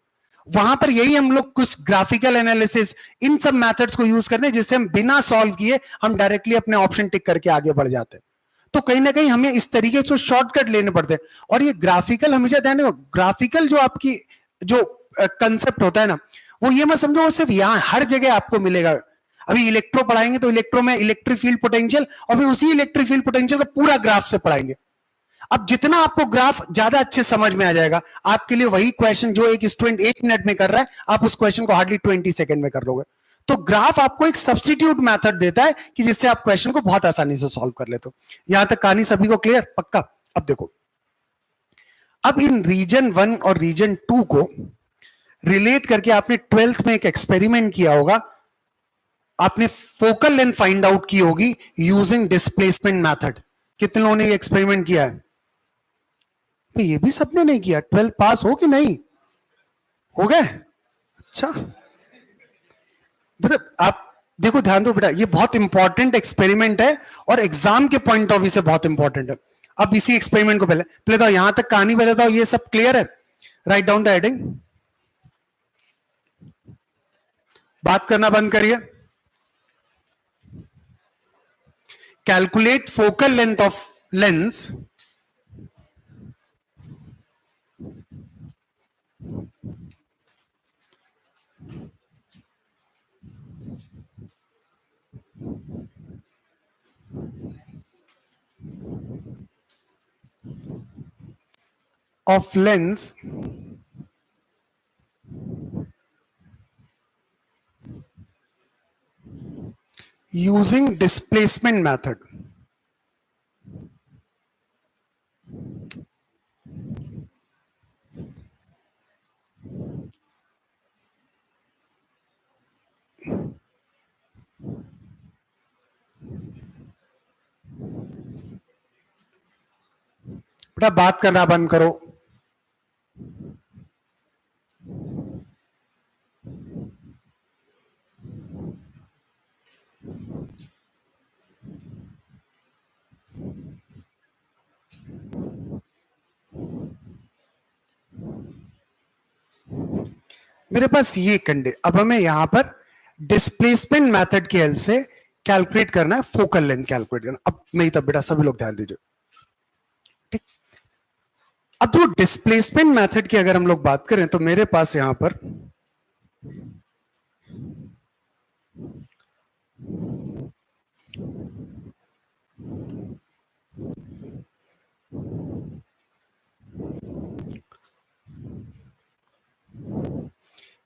वहां पर यही हम लोग कुछ ग्राफिकल एनालिसिस इन सब मेथड्स को यूज करते हैं जिससे हम बिना सॉल्व किए हम डायरेक्टली अपने ऑप्शन टिक करके आगे बढ़ जाते हैं। तो कहीं ना कहीं हमें इस तरीके से शॉर्टकट लेने पड़ते हैं। और ये ग्राफिकल हमेशा ध्यान रखो, ग्राफिकल जो आपकी जो कंसेप्ट होता है ना, वो ये मत समझो वो सिर्फ यहां हर जगह आपको मिलेगा। अभी इलेक्ट्रो पढ़ाएंगे तो इलेक्ट्रो में इलेक्ट्रिक फील्ड पोटेंशियल और फिर उसी इलेक्ट्रिक फील्ड पोटेंशियल को पूरा ग्राफ से पढ़ाएंगे। अब जितना आपको ग्राफ ज्यादा अच्छे समझ में आ जाएगा, आपके लिए वही क्वेश्चन जो एक स्टूडेंट 1 मिनट में कर रहा है, आप उस क्वेश्चन को हार्डली 20 सेकंड में कर लोगे। तो ग्राफ आपको एक सब्स्टिट्यूट मेथड देता है कि जिससे आप क्वेश्चन को बहुत आसानी से सॉल्व कर लेते हो। यहां तक कहानी सभी को क्लियर, पक्का। अब देखो, अब इन रीजन 1 और रीजन 2 को रिलेट करके आपने 12th में एक एक्सपेरिमेंट किया होगा, आपने फोकल लेंथ फाइंड आउट की होगी यूजिंग डिस्प्लेसमेंट मेथड। कितने लोगों ने ये एक्सपेरिमेंट किया है? तो ये भी सबने नहीं किया। 12th पास हो कि नहीं हो गए? अच्छा, मतलब आप देखो, ध्यान दो बेटा, ये बहुत इंपॉर्टेंट एक्सपेरिमेंट है और एग्जाम के पॉइंट ऑफ व्यू से बहुत इंपॉर्टेंट है। अब इसी एक्सपेरिमेंट को पहले पहले तो यहां तक कहानी पहले तो ये सब क्लियर है? राइट डाउन द हेडिंग, बात करना बंद करिए। Calculate focal length of lens of lens using displacement method. बेटा बात करना बंद करो। मेरे पास ये कंडे, अब हमें यहां पर डिस्प्लेसमेंट मेथड की हेल्प से कैलकुलेट करना है, फोकल लेंथ कैलकुलेट करना। अब नहीं, तब बेटा सभी लोग ध्यान दीजिए, ठीक। अब जो डिस्प्लेसमेंट मेथड की अगर हम लोग बात करें तो मेरे पास यहां पर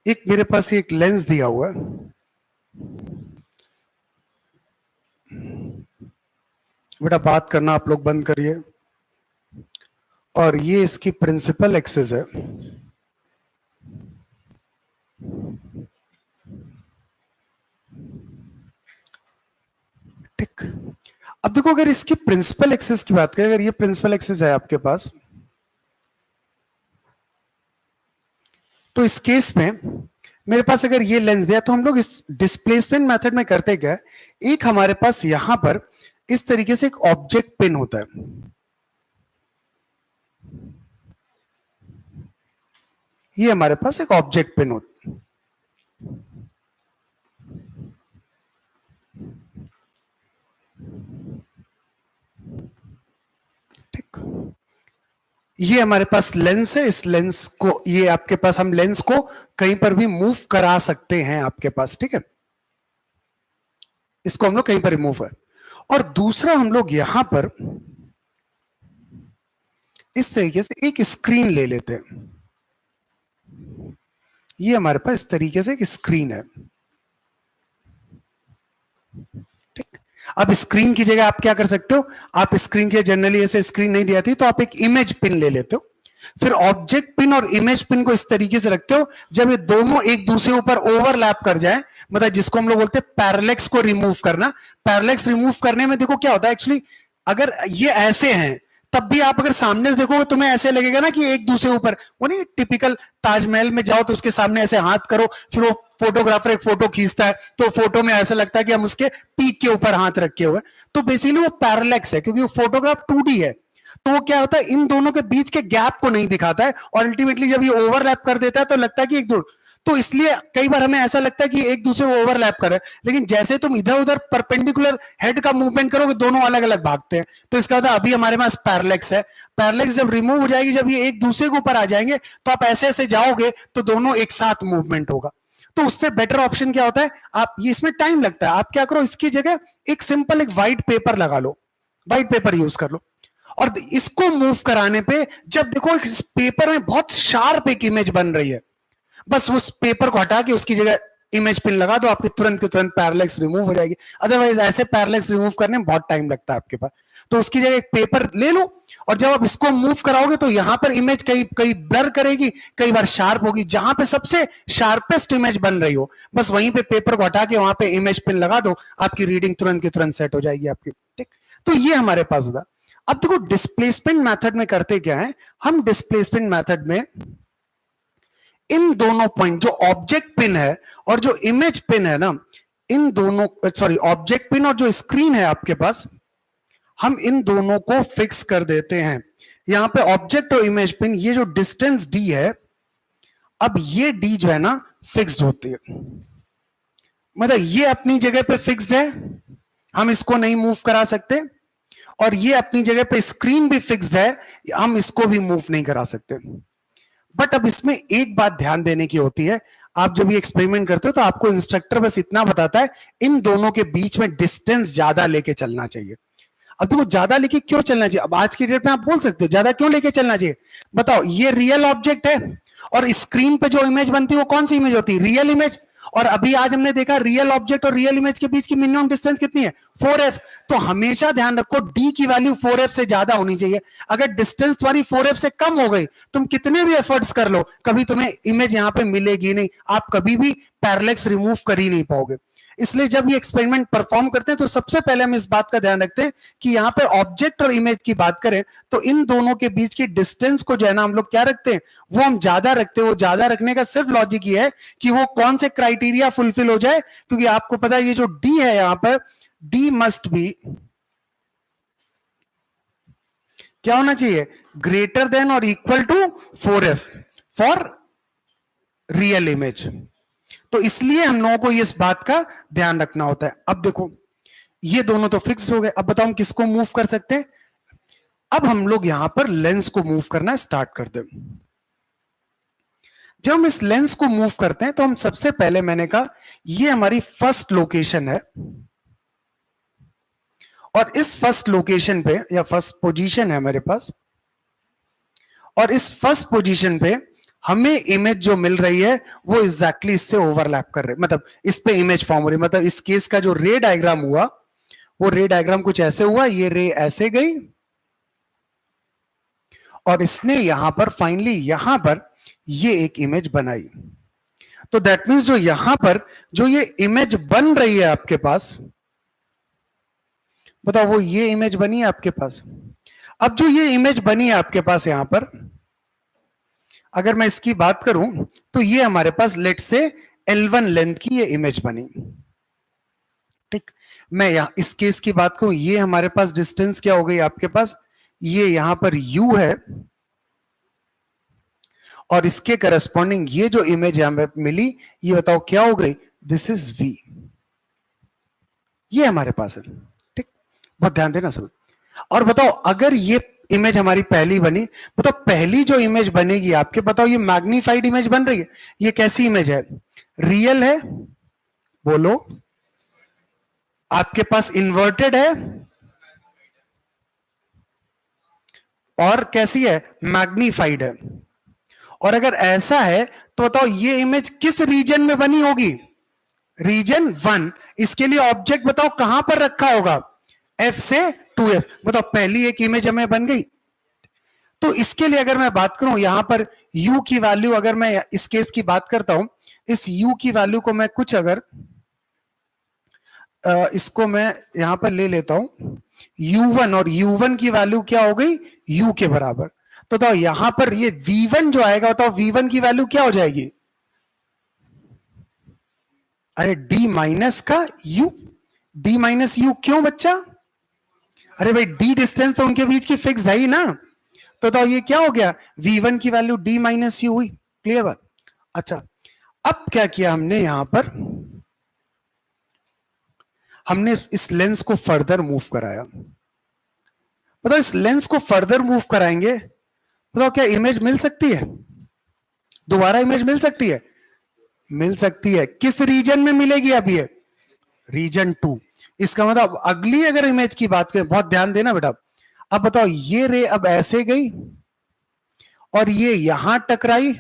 एक मेरे पास एक लेंस दिया हुआ है, बेटा बात करना आप लोग बंद करिए, और ये इसकी प्रिंसिपल एक्सिस है, ठीक। अब देखो, अगर इसकी प्रिंसिपल एक्सिस की बात करें, अगर ये प्रिंसिपल एक्सिस है आपके पास, तो इस केस में मेरे पास अगर ये लेंस दिया, तो हम लोग इस डिस्प्लेसमेंट मेथड में करते क्या है, एक हमारे पास यहां पर इस तरीके से एक ऑब्जेक्ट पिन होता है, ये हमारे पास एक ऑब्जेक्ट पिन होता है, ठीक। ये हमारे पास लेंस है, इस लेंस को, ये आपके पास, हम लेंस को कहीं पर भी मूव करा सकते हैं आपके पास, ठीक है, इसको हम लोग कहीं पर रिमूव है। और दूसरा हम लोग यहां पर इस तरीके से एक स्क्रीन ले लेते हैं, ये हमारे पास इस तरीके से एक स्क्रीन है, ठीक। अब स्क्रीन की जगह आप क्या कर सकते हो, आप स्क्रीन के जनरली ऐसे स्क्रीन नहीं दी जाती, तो आप एक इमेज पिन ले लेते हो, फिर ऑब्जेक्ट पिन और इमेज पिन को इस तरीके से रखते हो, जब ये दोनों एक दूसरे ऊपर ओवरलैप कर जाए, मतलब जिसको हम लोग बोलते हैं पैरेलैक्स को रिमूव करना। पैरेलैक्स रिमूव करने में देखो क्या होता है एक्चुअली, अगर ये ऐसे हैं तब भी आप अगर सामने से देखोगे तुम्हें ऐसे लगेगा ना कि एक दूसरे ऊपर, वो नहीं टिपिकल ताजमहल में जाओ तो उसके सामने ऐसे हाथ करो, फिर वो फोटोग्राफर एक फोटो खींचता है तो फोटो में ऐसा लगता है कि हम उसके पीक के ऊपर हाथ रखे हुए, तो बेसिकली वो पैरेलैक्स है, क्योंकि वो फोटोग्राफ 2D है, तो वो क्या होता है, इन दोनों के बीच के गैप को नहीं दिखाता है, और अल्टीमेटली जब ये ओवरलैप कर देता है तो लगता है कि एक दो, तो इसलिए कई बार हमें ऐसा लगता है कि एक दूसरे को ओवरलैप कर रहे हैं, लेकिन जैसे तुम इधर उधर परपेंडिकुलर हेड का मूवमेंट करोगे दोनों अलग अलग भागते हैं, तो इसका मतलब अभी हमारे पास पैरेलैक्स है। पैरेलैक्स जब रिमूव हो जाएगी, जब ये एक दूसरे के ऊपर आ जाएंगे, तो आप ऐसे ऐसे जाओगे तो दोनों एक साथ मूवमेंट होगा। तो उससे बेटर ऑप्शन क्या होता है, आप ये, इसमें टाइम लगता है, आप क्या करो, इसकी जगह एक सिंपल एक व्हाइट पेपर लगा लो, व्हाइट पेपर यूज कर लो, और इसको मूव कराने पे जब देखो इस पेपर में बहुत शार्प एक इमेज बन रही है, बस उस पेपर को हटा के उसकी जगह इमेज पिन लगा दो, आपकी तुरंत के तुरंत पैरेलैक्स रिमूव हो जाएगी। अदरवाइज ऐसे पैरेलैक्स रिमूव करने में बहुत टाइम लगता है आपके पास, तो उसकी जगह एक पेपर ले लो, और जब आप इसको मूव कराओगे तो यहां पर इमेज कई कई ब्लर करेगी, कई बार शार्प होगी, जहां पे सबसे शार्पेस्ट इमेज बन रही हो बस वहीं पे पेपर को हटा के वहां पे इमेज पिन लगा दो, आपकी रीडिंग तुरंत की तुरंत सेट हो जाएगी आपकी, ठीक। तो ये हमारे पास होता। अब देखो डिस्प्लेसमेंट मेथड में करते क्या है, हम डिस्प्लेसमेंट मेथड में इन दोनों पॉइंट, जो ऑब्जेक्ट पिन है और जो इमेज पिन है ना, इन दोनों, सॉरी, ऑब्जेक्ट पिन और जो स्क्रीन है आपके पास, हम इन दोनों को फिक्स कर देते हैं। यहां पे ऑब्जेक्ट और इमेज पिन, ये जो डिस्टेंस डी है, अब ये डी जो है ना फिक्स्ड होती है, मतलब ये अपनी जगह पे फिक्स्ड है, हम इसको नहीं मूव करा सकते, और ये अपनी जगह पे स्क्रीन भी फिक्स्ड है, हम इसको भी मूव नहीं करा सकते। बट अब इसमें एक बात ध्यान देने की होती है, आप जब ये एक्सपेरिमेंट करते हो तो आपको इंस्ट्रक्टर बस इतना बताता है, इन दोनों के बीच में डिस्टेंस ज्यादा लेके चलना चाहिए। अब देखो ज्यादा लेके क्यों चलना चाहिए, अब आज की डेट में आप बोल सकते हो ज्यादा क्यों लेके चलना चाहिए, बताओ। ये रियल ऑब्जेक्ट है, और स्क्रीन पे जो इमेज बनती है वो कौन सी इमेज होती है, रियल इमेज, और अभी आज हमने देखा रियल ऑब्जेक्ट और रियल इमेज के बीच की मिनिमम डिस्टेंस कितनी है, 4f। तो हमेशा ध्यान रखो d की वैल्यू 4f से ज्यादा होनी चाहिए। अगर डिस्टेंस तुम्हारी 4f से कम हो गई, तुम कितने भी एफर्ट्स कर लो, कभी तुम्हें इमेज यहां पे मिलेगी नहीं, आप कभी भी पैरेलैक्स रिमूव कर ही नहीं पाओगे। इसलिए जब ये एक्सपेरिमेंट परफॉर्म करते हैं तो सबसे पहले हम इस बात का ध्यान रखते हैं कि यहां पर ऑब्जेक्ट और इमेज की बात करें तो इन दोनों के बीच की डिस्टेंस को जो है ना हम लोग क्या रखते हैं, वो हम ज्यादा रखते हैं। वो ज्यादा रखने का सिर्फ लॉजिक ये है कि वो कौन से क्राइटेरिया फुलफिल हो जाए, क्योंकि आपको पता है ये जो डी है यहां पर, डी मस्ट बी क्या होना चाहिए, ग्रेटर देन और equal to 4f for real image. तो इसलिए हम लोगों को इस बात का ध्यान रखना होता है। अब देखो ये दोनों तो फिक्स हो गए। अब बताओ हम किसको मूव कर सकते हैं। अब हम लोग यहां पर लेंस को मूव करना स्टार्ट कर दे। जब हम इस लेंस को मूव करते हैं तो हम सबसे पहले, मैंने कहा ये हमारी फर्स्ट लोकेशन है, और इस फर्स्ट लोकेशन पे या फर्स्ट पोजीशन है हमारे पास, और इस फर्स्ट पोजीशन पे हमें इमेज जो मिल रही है वो एग्जैक्टली इससे ओवरलैप कर रही है, मतलब इस पे इमेज फॉर्म हो रही है। मतलब इस केस का जो रे डायग्राम हुआ वो रे डायग्राम कुछ ऐसे हुआ, ये रे ऐसे गई और इसने यहां पर फाइनली यहां पर ये एक इमेज बनाई। तो दैट मीन्स जो यहां पर जो ये इमेज बन रही है आपके पास, बताओ वो ये इमेज बनी है आपके पास। अब जो ये इमेज बनी है आपके पास यहां पर, अगर मैं इसकी बात करूं तो ये हमारे पास लेट से L1 लेंथ की ये इमेज बनी। ठीक, मैं यहां इस केस की बात करूं, ये हमारे पास डिस्टेंस क्या हो गई आपके पास, ये यहां पर U है, और इसके करस्पॉन्डिंग ये जो इमेज यहां पे मिली, ये बताओ क्या हो गई, दिस इज V। ये हमारे पास है। ठीक, बहुत ध्यान देना सब। और बताओ अगर ये इमेज हमारी पहली बनी, बताओ पहली जो इमेज बनेगी आपके, बताओ ये मैग्नीफाइड इमेज बन रही है, ये कैसी इमेज है, रियल है, बोलो, आपके पास इन्वर्टेड है, और कैसी है, मैग्नीफाइड है। और अगर ऐसा है तो बताओ ये इमेज किस रीजन में बनी होगी, रीजन 1। इसके लिए ऑब्जेक्ट बताओ कहां पर रखा होगा, F से 2F। बताओ पहली एक इमेज हमें बन गई। तो इसके लिए अगर मैं बात करूं यहां पर U की वैल्यू, अगर मैं इस केस की बात करता हूं, इस U की वैल्यू को मैं कुछ अगर इसको मैं यहां पर ले लेता हूं U1, और U1 की वैल्यू क्या हो गई, U के बराबर। तो यहां पर ये V1 जो आएगा, बताओ V1 की वैल्यू क्या हो जाएगी, अरे D माइनस का U, D माइनस U क्यों बच्चा, अरे भाई D डिस्टेंस तो उनके बीच की फिक्स है ही ना। तो ये क्या हो गया, V1 की वैल्यू D माइनस U हुई। क्लियर बात। अच्छा, अब क्या किया हमने यहां पर, हमने इस लेंस को फर्दर मूव कराया। बताओ इस लेंस को फर्दर मूव कराएंगे, बताओ क्या इमेज मिल सकती है, दोबारा इमेज मिल सकती है, मिल सकती है। किस रीजन में मिलेगी अब ये, रीजन 2। इसका मतलब अगली अगर इमेज की बात करें, बहुत ध्यान देना बेटा, अब बताओ ये रे अब ऐसे गई और ये यहां टकराई,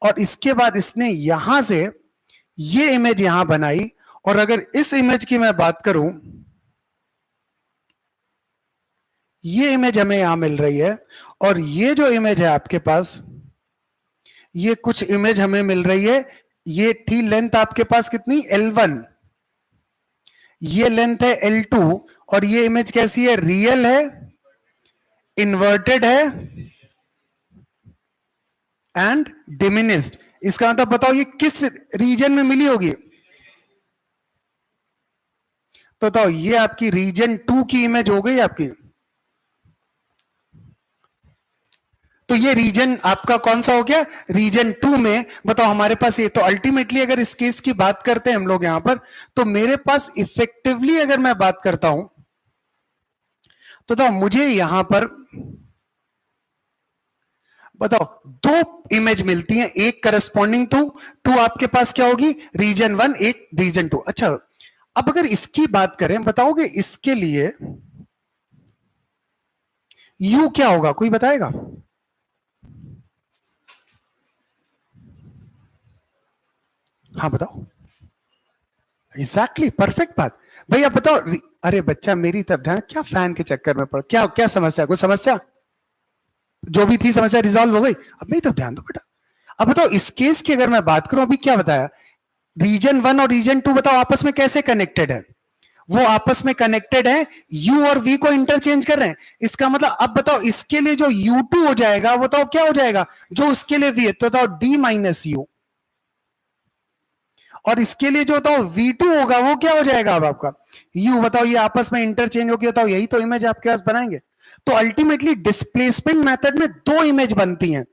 और इसके बाद इसने यहां से ये इमेज यहां बनाई। और अगर इस इमेज की मैं बात करूं, ये इमेज हमें यहां मिल रही है, और ये जो इमेज है आपके पास, ये कुछ इमेज हमें मिल रही है। ये थी लेंथ आपके पास कितनी, L1, ये लेंथ है L2, और ये इमेज कैसी है, रियल है, इन्वर्टेड है, एंड डिमिनिस्ड। इसका मतलब बताओ ये किस रीजन में मिली होगी, तो बताओ ये आपकी रीजन 2 की इमेज हो गई आपकी। तो ये रीजन आपका कौन सा हो गया, रीजन 2 में। बताओ हमारे पास ये, तो अल्टीमेटली अगर इस केस की बात करते हैं हम लोग यहां पर, तो मेरे पास इफेक्टिवली अगर मैं बात करता हूं, तो मुझे यहां पर बताओ दो इमेज मिलती हैं, एक करस्पॉन्डिंग टू आपके पास क्या होगी, रीजन 1, एक रीजन 2। अच्छा, अब अगर इसकी बात करें, बताओगे इसके लिए यू क्या होगा, कोई बताएगा, हाँ बताओ। एग्जैक्टली, परफेक्ट बात। भैया बताओ, अरे बच्चा मेरी तरफ ध्यान, क्या फैन के चक्कर में पड़, क्या क्या समस्या, कोई समस्या, जो भी थी समस्या रिजॉल्व हो गई। अब मेरी तरफ ध्यान दो बेटा। अब बताओ इस केस की अगर मैं बात करूं, अभी क्या बताया, रीजन 1 और रीजन 2 बताओ आपस में कैसे कनेक्टेड है, वो आपस में कनेक्टेड है, U और V को इंटरचेंज कर रहे हैं। इसका मतलब अब बताओ इसके लिए जो U2 हो जाएगा, वो बताओ क्या हो जाएगा, जो उसके लिए V है, तो बताओ D माइनस U, और इसके लिए जो बताओ V2 होगा वो क्या हो जाएगा अब आपका U। बताओ ये आपस में इंटरचेंज हो गया, बताओ यही तो इमेज आपके पास बनाएंगे। तो अल्टीमेटली डिस्प्लेसमेंट मेथड में दो इमेज बनती हैं।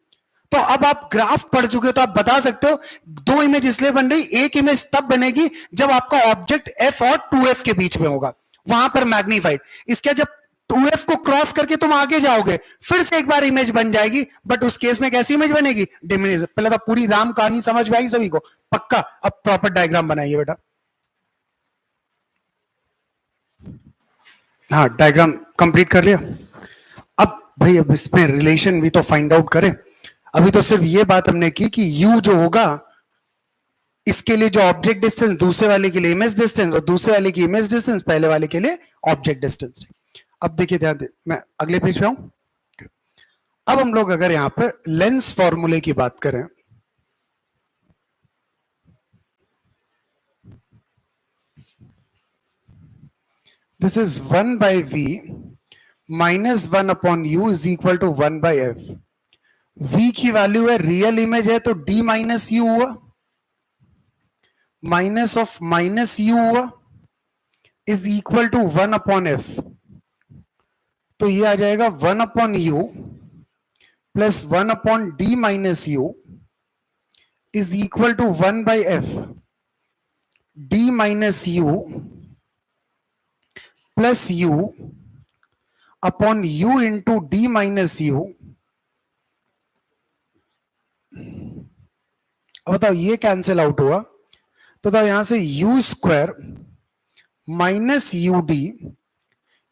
तो अब आप ग्राफ पढ़ चुके हो तो आप बता सकते हो दो इमेज इसलिए बन रही, एक इमेज तब बनेगी जब आपका ऑब्जेक्ट F और 2F के बीच में होगा, वहां पर मैग्नीफाइड। इसके जब 2f को क्रॉस करके तुम आगे जाओगे फिर से एक बार इमेज बन जाएगी, बट उस केस में कैसी इमेज बनेगी? डिमिनिश। पहले तो पूरी राम कहानी समझ में आई सभी को? पक्का? अब प्रॉपर डायग्राम बनाइए बेटा। हाँ, डायग्राम कंप्लीट कर लिया। अब भाई अब इसमें रिलेशन भी तो फाइंड आउट करें। अभी तो सिर्फ ये बात हमने की कि u जो होगा इसके लिए जो ऑब्जेक्ट डिस्टेंस, दूसरे वाले के लिए इमेज डिस्टेंस, और दूसरे वाले की इमेज डिस्टेंस पहले वाले के लिए ऑब्जेक्ट डिस्टेंस। अब देखिए ध्यान दे, मैं अगले पेज पे आऊं। अब हम लोग अगर यहां पे लेंस फॉर्मूले की बात करें, this is 1 by v minus 1 upon u is equal to 1 by f. v की वैल्यू है, रियल इमेज है तो d माइनस यू हुआ, माइनस ऑफ माइनस यू हुआ is equal to 1 upon f. तो ये आ जाएगा 1 upon u plus 1 upon d minus u is equal to 1 by f. D minus u plus u upon u into D minus you. अब बताओ ये cancel out हुआ तो बताओ यहां से u square minus you d,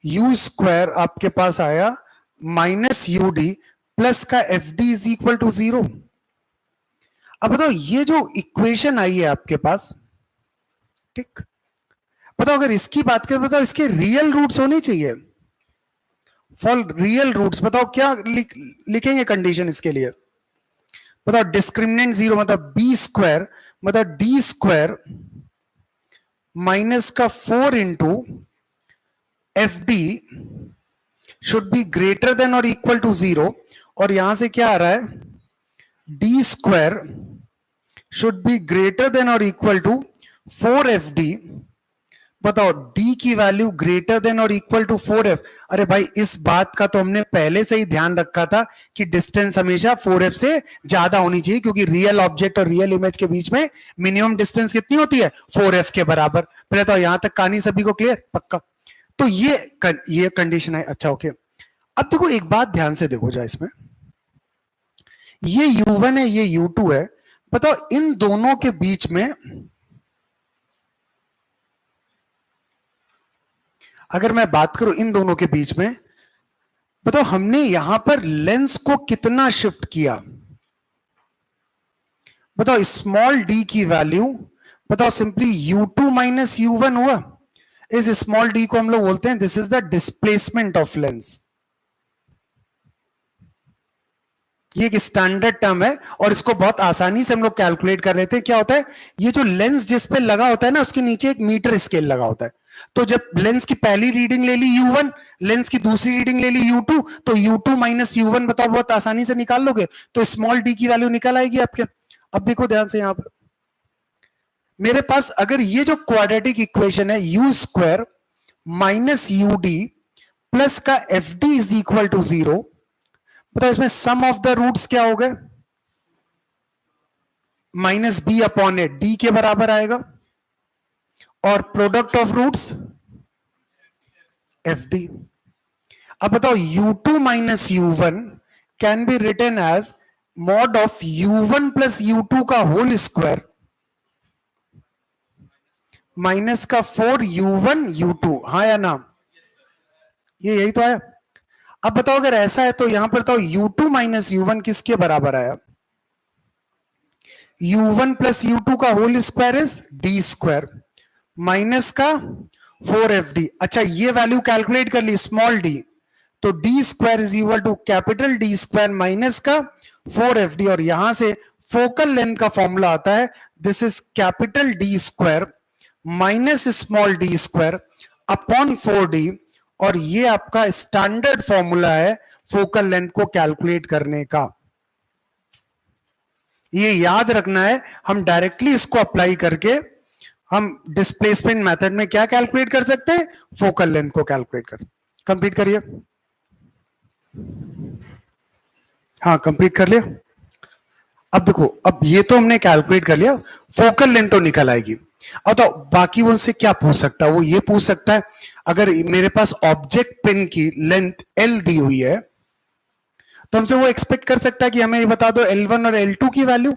u square आपके पास आया माइनस यू डी प्लस का F D is equal to 0। अब बताओ ये जो इक्वेशन आई है आपके पास, ठीक, बताओ अगर इसकी बात करें, बताओ इसके रियल रूट्स होने चाहिए। फॉर रियल रूट्स बताओ क्या लिखेंगे कंडीशन इसके लिए? बताओ डिस्क्रिमिनेंट 0 मतलब बी स्क्वायर मतलब डी स्क्वायर माइनस का 4 into F D should be greater than और इक्वल टू 0। और यहां से क्या आ रहा है? D square should be greater than और इक्वल टू 4fd। बताओ d की वैल्यू ग्रेटर देन और इक्वल टू 4f। अरे भाई इस बात का तो हमने पहले से ही ध्यान रखा था कि डिस्टेंस हमेशा 4f से ज्यादा होनी चाहिए, क्योंकि रियल ऑब्जेक्ट और रियल इमेज के बीच में मिनिमम डिस्टेंस कितनी होती है? 4f के बराबर। पहले तो यहां तक कहानी सभी को क्लियर? पक्का। तो ये कंडीशन है। अच्छा ओके, अब देखो एक बात ध्यान से देखो जाए इसमें, ये u1 है ये u2 है। बताओ इन दोनों के बीच में अगर मैं बात करूं, इन दोनों के बीच में बताओ हमने यहां पर लेंस को कितना शिफ्ट किया? बताओ स्मॉल d की वैल्यू बताओ सिंपली u2 माइनस u1 हुआ। इस स्मॉल d को हम लोग बोलते हैं this is the displacement of lens. ये एक स्टैंडर्ड टर्म है और इसको बहुत आसानी से हम लोग कैलकुलेट कर लेते हैं। क्या होता है? ये जो लेंस जिस पे लगा होता है ना, उसके नीचे एक मीटर स्केल लगा होता है। तो जब लेंस की पहली रीडिंग ले ली u1, लेंस की दूसरी रीडिंग ले ली u2, तो u2 माइनस u1 बताओ बहुत आसानी से निकाल लोगे, तो स्मॉल d की वैल्यू निकल आएगी आपके। अब देखो ध्यान से, यहां पर मेरे पास अगर ये जो क्वाड्रेटिक इक्वेशन है u square minus U D plus का F D is equal to 0, बताओ इसमें सम ऑफ द रूट्स क्या हो गए? Minus b upon a, d के बराबर आएगा, और product of roots f d. अब बताओ u2 minus u1 can be written as mod of u1 plus u2 का होल स्क्वायर माइनस का 4u1 u2। हाँ या ना? ये यही तो आया। अब बताओ अगर ऐसा है तो यहां पर बताओ u2 माइनस u1 किसके बराबर आया? u1 प्लस u2 का whole square is d square minus का 4fd। अच्छा ये वैल्यू कैलकुलेट कर ली स्मॉल d, तो d square is equal to capital d square minus का 4fd। और यहां से फोकल लेंथ का फॉर्मूला आता है this is capital d square minus small D square upon 4d। और ये आपका स्टैंडर्ड फॉर्मूला है फोकल लेंथ को कैलकुलेट करने का। ये याद रखना है, हम डायरेक्टली इसको अप्लाई करके हम डिस्प्लेसमेंट मेथड में क्या कैलकुलेट कर सकते हैं? फोकल लेंथ को कैलकुलेट कर। कंप्लीट करिए। हाँ कंप्लीट कर लिया। अब देखो, अब ये तो हमने कैलकुलेट कर लिया, फोकल लेंथ तो निकल आएगी। अब तो बाकी वो उनसे क्या पूछ सकता है? वो ये पूछ सकता है अगर मेरे पास ऑब्जेक्ट पिन की लेंथ L दी हुई है तो हमसे वो एक्सपेक्ट कर सकता है कि हमें ये बता दो L1 और L2 की वैल्यू,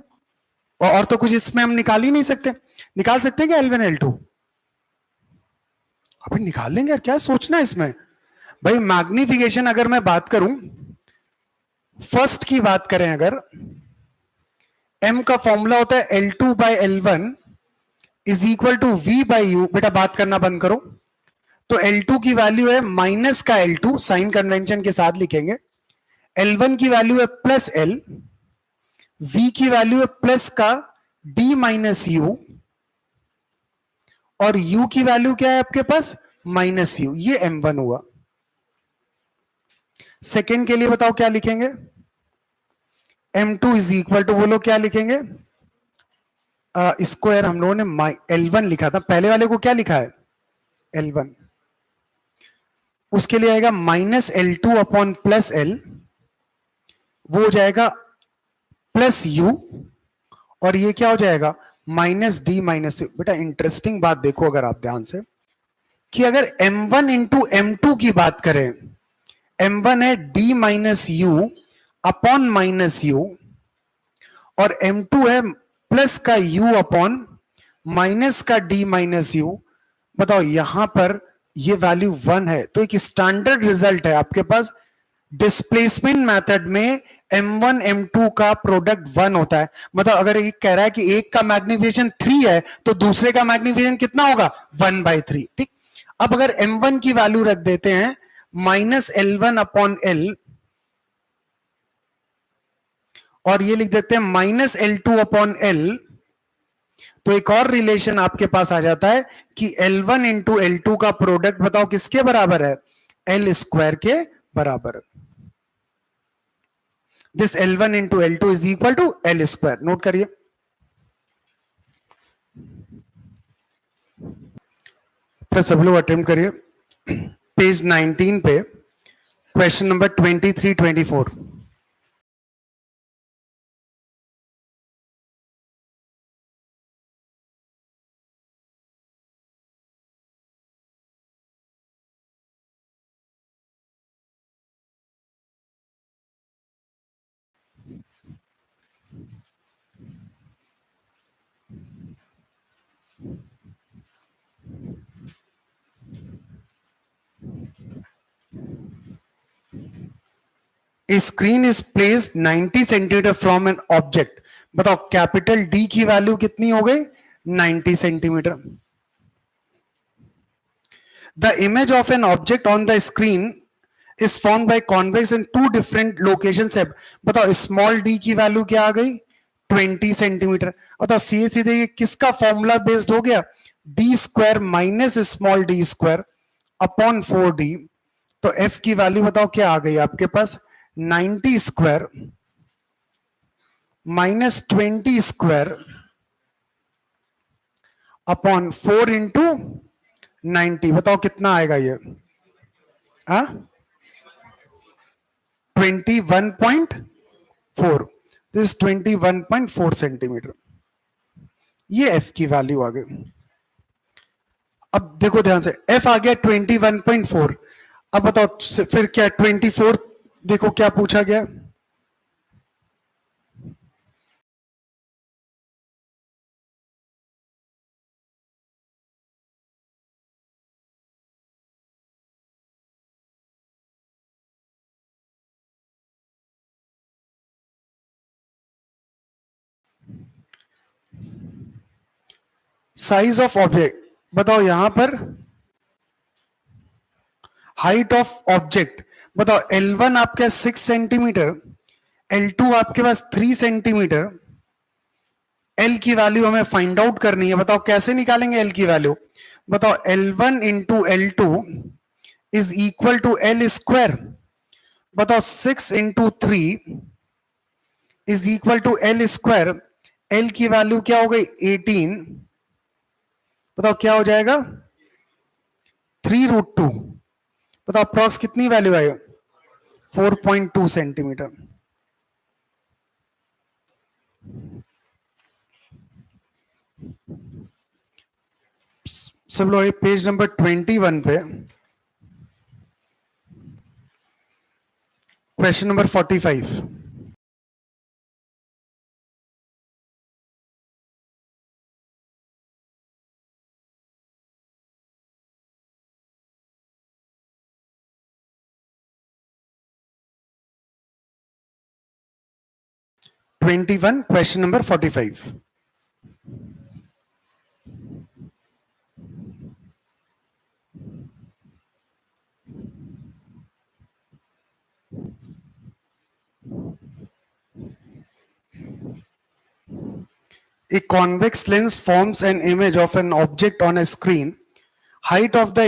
और तो कुछ इसमें हम निकाल ही नहीं सकते। निकाल सकते हैं क्या L1 L2? अभी निकाल लेंगे यार, क्या सोचना है इसमें भाई। मैग्निफिकेशन अगर मैं बात करूं, फर्स्ट की बात करें अगर, m का फॉर्मूला होता है L2 by L1 is equal to V by U। बेटा बात करना बंद करो। तो L2 की वैल्यू है माइनस का L2, साइन कन्वेंशन के साथ लिखेंगे। L1 की वैल्यू है प्लस L, V की वैल्यू है प्लस का D माइनस U, और U की वैल्यू क्या है आपके पास? Minus U। ये M1 हुआ। सेकेंड के लिए बताओ क्या लिखेंगे? M2 इज इक्वल टू, बोलो क्या लिखेंगे? स्क्वायर हम लोगों ने L1 लिखा था, पहले वाले को क्या लिखा है? L1। उसके लिए आएगा minus L2 upon plus L, वो हो जाएगा प्लस U, और ये क्या हो जाएगा? Minus D minus U। बेटा इंटरेस्टिंग बात देखो अगर आप ध्यान से, कि अगर M1 इंटू M2 की बात करें, M1 है D minus U upon minus U, और M2 है प्लस का U अपॉन माइनस का D माइनस U। बताओ यहां पर ये वैल्यू 1 है, तो एक स्टैंडर्ड रिजल्ट है आपके पास। डिस्प्लेसमेंट मेथड में M1 M2 का प्रोडक्ट 1 होता है। मतलब अगर एक कह रहा है कि एक का मैग्निफिकेशन 3 है तो दूसरे का मैग्निफिकेशन कितना होगा? 1/3। ठीक। अब अगर M1 की वैल्यू रख देते हैं माइनस L1 अपॉन L, और ये लिख देते हैं माइनस L2 अपॉन L, तो एक और रिलेशन आपके पास आ जाता है कि L1 इंटू L2 का प्रोडक्ट बताओ किसके बराबर है? L स्क्वायर के बराबर। This L1 into L2 is equal to L square. Note करिए। तो सब लोग अटेम्प्ट करिए पेज 19 पे, question number 23-24। A screen is placed 90 centimetre from an object. बताओ कैपिटल डी की वैल्यू कितनी हो गई? 90 centimetre. The image of an object on the screen is form by convex in two different locations है। बताओ स्मॉल डी की value क्या आ गई? 20 सेंटीमीटर। बताओ सीधे सीधे ये किसका फॉर्मूला बेस्ड हो गया? D square minus small D square upon 4D। तो एफ की वैल्यू बताओ क्या आ गई आपके पास? 90 square minus 20 square upon 4 into 90। बताओ कितना आएगा ये? 21.4। This 21.4 centimetre. ये एफ की वैल्यू आ गई। अब देखो ध्यान से, एफ आ गया 21.4। अब बताओ फिर क्या 24? देखो क्या पूछा गया? Size of object. बताओ यहां पर हाइट ऑफ ऑब्जेक्ट। बताओ L1 आपके 6 सेंटीमीटर, L2 आपके पास 3 सेंटीमीटर। L की वैल्यू हमें फाइंड आउट करनी है। बताओ कैसे निकालेंगे L की वैल्यू? बताओ L1 into L2 is equal to L square. बताओ 6 into 3 is equal to L square. L की वैल्यू क्या हो गई? 18। बताओ क्या हो जाएगा? 3√2। बताओ अप्रॉक्स कितनी वैल्यू आएगा? 4.2 सेंटीमीटर। सब लोग पेज नंबर 21 पे question number 45. Question number 45. A convex lens forms an image of an object on a screen. Height of the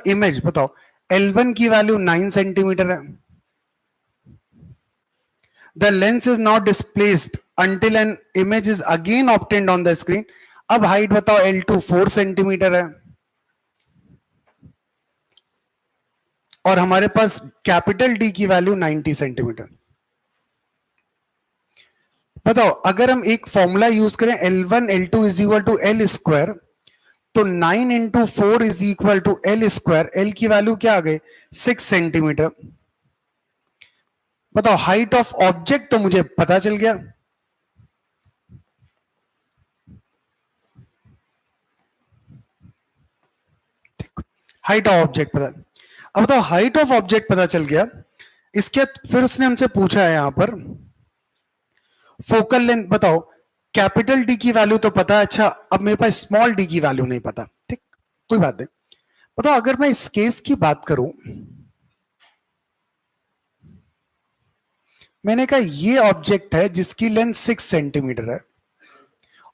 image बताओ L1 की वैल्यू 9 सेंटीमीटर है. The lens is now displaced until an image is again obtained on the screen. अब height बताओ L2 4 centimetre है और हमारे पास capital D की वैल्यू 90 सेंटीमीटर. बताओ अगर हम एक फॉर्मूला यूज करें L1 L2 is equal to L square, तो 9 into 4 is equal to L square. L की वैल्यू क्या आ गई 6 सेंटीमीटर. बताओ हाइट ऑफ ऑब्जेक्ट तो मुझे पता चल गया. हाइट ऑफ ऑब्जेक्ट पता. अब बताओ हाइट ऑफ ऑब्जेक्ट पता चल गया. इसके फिर उसने हमसे पूछा है यहां पर फोकल लेंथ बताओ. कैपिटल डी की वैल्यू तो पता है. अच्छा अब मेरे पास स्मॉल डी की वैल्यू नहीं पता. ठीक कोई बात नहीं. बताओ अगर मैं इस केस की बात करूं, मैंने कहा ये ऑब्जेक्ट है जिसकी लेंथ 6 सेंटीमीटर है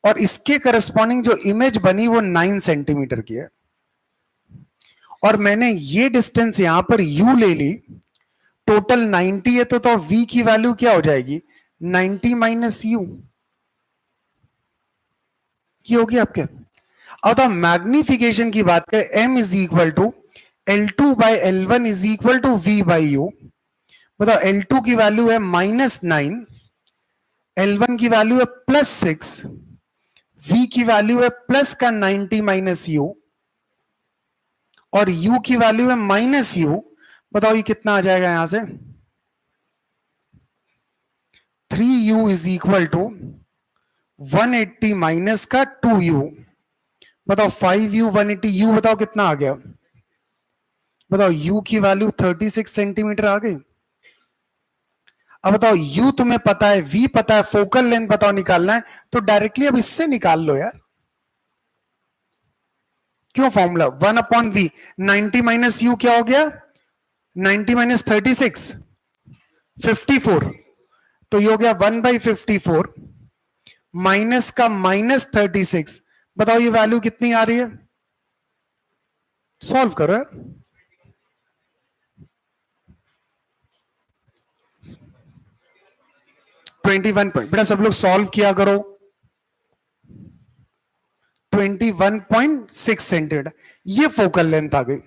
और इसके करस्पॉन्डिंग जो इमेज बनी वो 9 सेंटीमीटर की है और मैंने ये डिस्टेंस यहां पर u ले ली. टोटल 90 है तो v की वैल्यू क्या हो जाएगी 90 माइनस u. ये होगी आपके. अब तो मैग्निफिकेशन की बात करें m is equal to L2 by L1 is equal to v by u. बताओ L2 की वैल्यू है -9, L1 की वैल्यू है +6, v की वैल्यू है प्लस का 90 माइनस u और u की वैल्यू है -u. बताओ ये कितना आ जाएगा यहां से 3u is equal to 180 minus का 2u. बताओ 5u 180 u बताओ कितना आ गया. बताओ u की वैल्यू 36 सेंटीमीटर आ गई. अब बताओ u तुम्हें पता है, v पता है, फोकल लेंथ बताओ निकालना है तो डायरेक्टली अब इससे निकाल लो यार. क्यों फॉर्मूला 1/v. 90 माइनस u क्या हो गया 90 माइनस 36 54. तो ये हो गया 1/54 माइनस का -36. बताओ ये वैल्यू कितनी आ रही है. सॉल्व करो यार. 21 पॉइंट. बेटा सब लोग सॉल्व किया करो. 21.6 सेंटीमीटर ये फोकल लेंथ आ गई.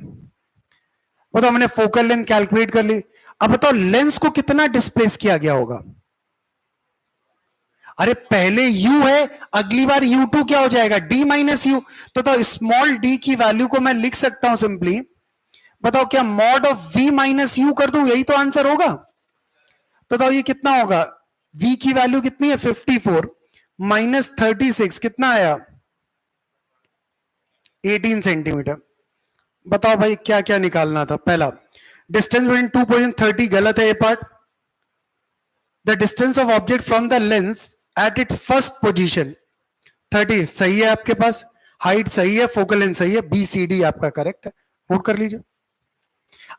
बताओ मैंने फोकल लेंथ कैलकुलेट कर ली. अब बताओ लेंस को कितना डिस्प्लेस किया गया होगा. अरे पहले u है, अगली बार u2 क्या हो जाएगा d माइनस यू. तो स्मॉल d की वैल्यू को मैं लिख सकता हूं सिंपली. बताओ क्या mod of v minus you कर दूं, यही तो आंसर होगा. तो बताओ ये कितना होगा. v की वैल्यू कितनी है 54 माइनस 36 कितना आया 18 सेंटीमीटर. बताओ भाई क्या क्या निकालना था. पहला डिस्टेंस बिटवीन 2 पॉइंट 30 गलत है ये part. The distance of object from the lens at its first position 30 सही है आपके पास. हाइट सही है, फोकल लेंथ सही है, बी सी डी आपका करेक्ट है. नोट कर लीजिए.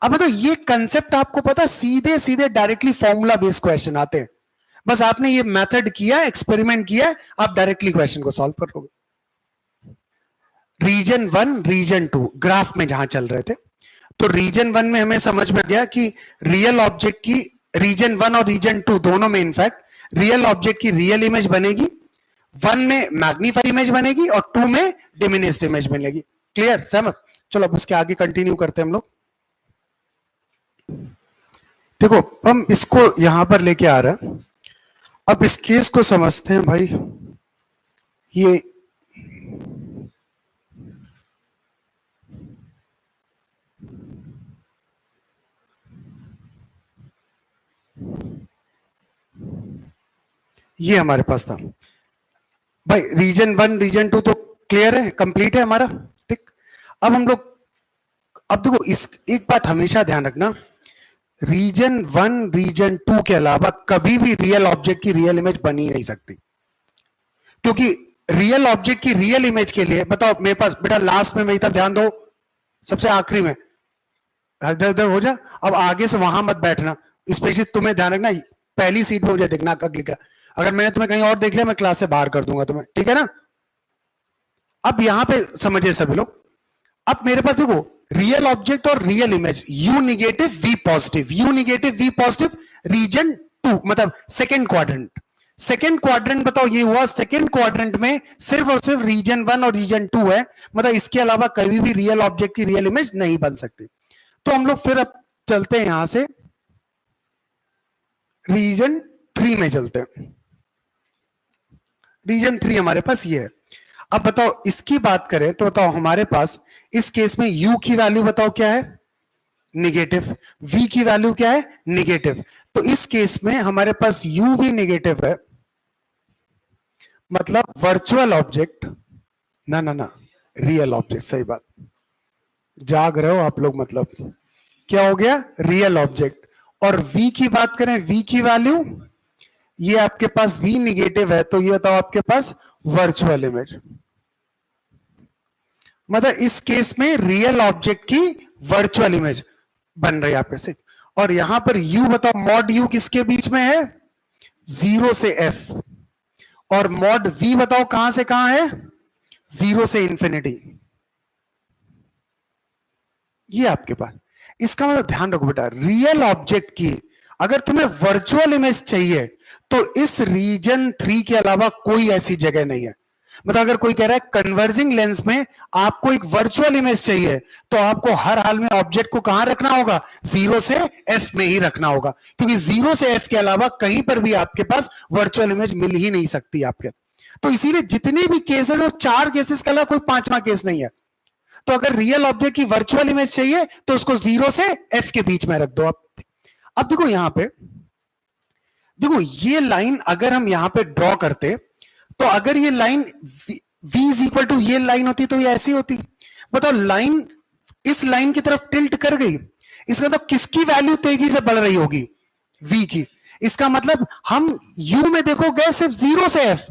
अब तो ये कंसेप्ट आपको पता, सीधे सीधे डायरेक्टली फॉर्मूला बेस्ड क्वेश्चन आते हैं. बस आपने ये मेथड किया, एक्सपेरिमेंट किया, आप डायरेक्टली क्वेश्चन को सॉल्व कर लोगे. रीजन 1 रीजन 2 ग्राफ में जहां चल रहे थे, तो रीजन 1 में हमें समझ में गया कि रियल ऑब्जेक्ट की रीजन 1 और रीजन 2 दोनों में इनफैक्ट रियल ऑब्जेक्ट की रियल इमेज बनेगी. 1 में मैग्नीफाइड इमेज बनेगी और 2 में डिमिनिश्ड इमेज बनेगी. क्लियर सहमत. चलो अब उसके आगे कंटिन्यू करते हैं हम लोग. देखो हम इसको यहां पर लेके आ रहे हैं. अब इस केस को समझते हैं भाई. ये ये हमारे पास था भाई, रीजन 1 रीजन 2 तो क्लियर है, कंप्लीट है हमारा। ठीक, अब हम लोग, अब देखो इस एक बात हमेशा ध्यान रखना, रीजन 1 रीजन 2 के अलावा कभी भी रियल ऑब्जेक्ट की रियल इमेज बनी नहीं सकती, क्योंकि रियल ऑब्जेक्ट की रियल इमेज के लिए, बताओ मेरे पास बेटा लास्ट में मेरी तरफ ध्यान दो, सबसे आखिरी में, इधर उधर हो जा, अब आगे से वहां मत बैठना, स्पेशली तुम्हें ध्यान रखना, पहली सीट में मुझे देखना अगली का, अगर मैंने तुम्हें कहीं और देख लिया मैं क्लास से बाहर कर दूंगा तुम्हें, ठीक है ना। अब यहां पे समझिए सभी लोग, अब मेरे पास देखो रियल ऑब्जेक्ट और real image, u negative v positive, u negative v positive, region 2 मतलब सेकेंड क्वाड्रेंट, सेकेंड क्वाड्रेंट बताओ ये हुआ, सेकेंड क्वाड्रेंट में सिर्फ और सिर्फ रीजन 1 और रीजन 2 है, मतलब इसके अलावा कभी भी रियल ऑब्जेक्ट की रियल इमेज नहीं बन सकती। तो हम लोग फिर अब चलते हैं यहां से रीजन 3 में चलते हैं, रीजन 3 हमारे पास ये है। अब बताओ इसकी बात करें तो बताओ हमारे पास इस केस में u की वैल्यू बताओ क्या है, निगेटिव, v की वैल्यू क्या है, निगेटिव, तो इस केस में हमारे पास u भी निगेटिव है, मतलब वर्चुअल ऑब्जेक्ट, ना ना ना रियल ऑब्जेक्ट, सही बात, जाग रहे हो आप लोग, मतलब क्या हो गया, रियल ऑब्जेक्ट। और v की बात करें, v की वैल्यू, ये आपके पास v निगेटिव है, तो ये बताओ आपके पास वर्चुअल इमेज, मतलब इस केस में रियल ऑब्जेक्ट की वर्चुअल इमेज बन रही है आपके से। और यहां पर u बताओ, मॉड u किसके बीच में है, 0 से f, और मॉड v बताओ कहां से कहां है, 0 से इंफिनिटी, ये आपके पास। इसका मतलब ध्यान रखो बेटा, रियल ऑब्जेक्ट की अगर तुम्हें वर्चुअल इमेज चाहिए तो इस रीजन 3 के अलावा कोई ऐसी जगह नहीं है। मतलब अगर कोई कह रहा है कन्वर्जिंग लेंस में आपको एक वर्चुअल इमेज चाहिए, तो आपको हर हाल में ऑब्जेक्ट को कहां रखना होगा, 0 से f में ही रखना होगा, क्योंकि 0 से f के अलावा कहीं पर भी आपके पास वर्चुअल इमेज मिल ही नहीं सकती आपके। तो इसीलिए जितने भी केस है वो 4 केसेस के अलावा कोई 5वां केस नहीं है। तो अगर रियल ऑब्जेक्ट की वर्चुअल इमेज चाहिए तो उसको 0 से f के बीच में रख दो आप। अब देखो यहां पे, देखो ये लाइन अगर हम यहां पे ड्रॉ करते, तो अगर ये line v is equal to ये लाइन होती तो ये ऐसी होती, बताओ लाइन इस लाइन की तरफ टिल्ट कर गई, इसका मतलब किसकी वैल्यू तेजी से बढ़ रही होगी, v की। इसका मतलब हम u में देखो गए सिर्फ 0 से f,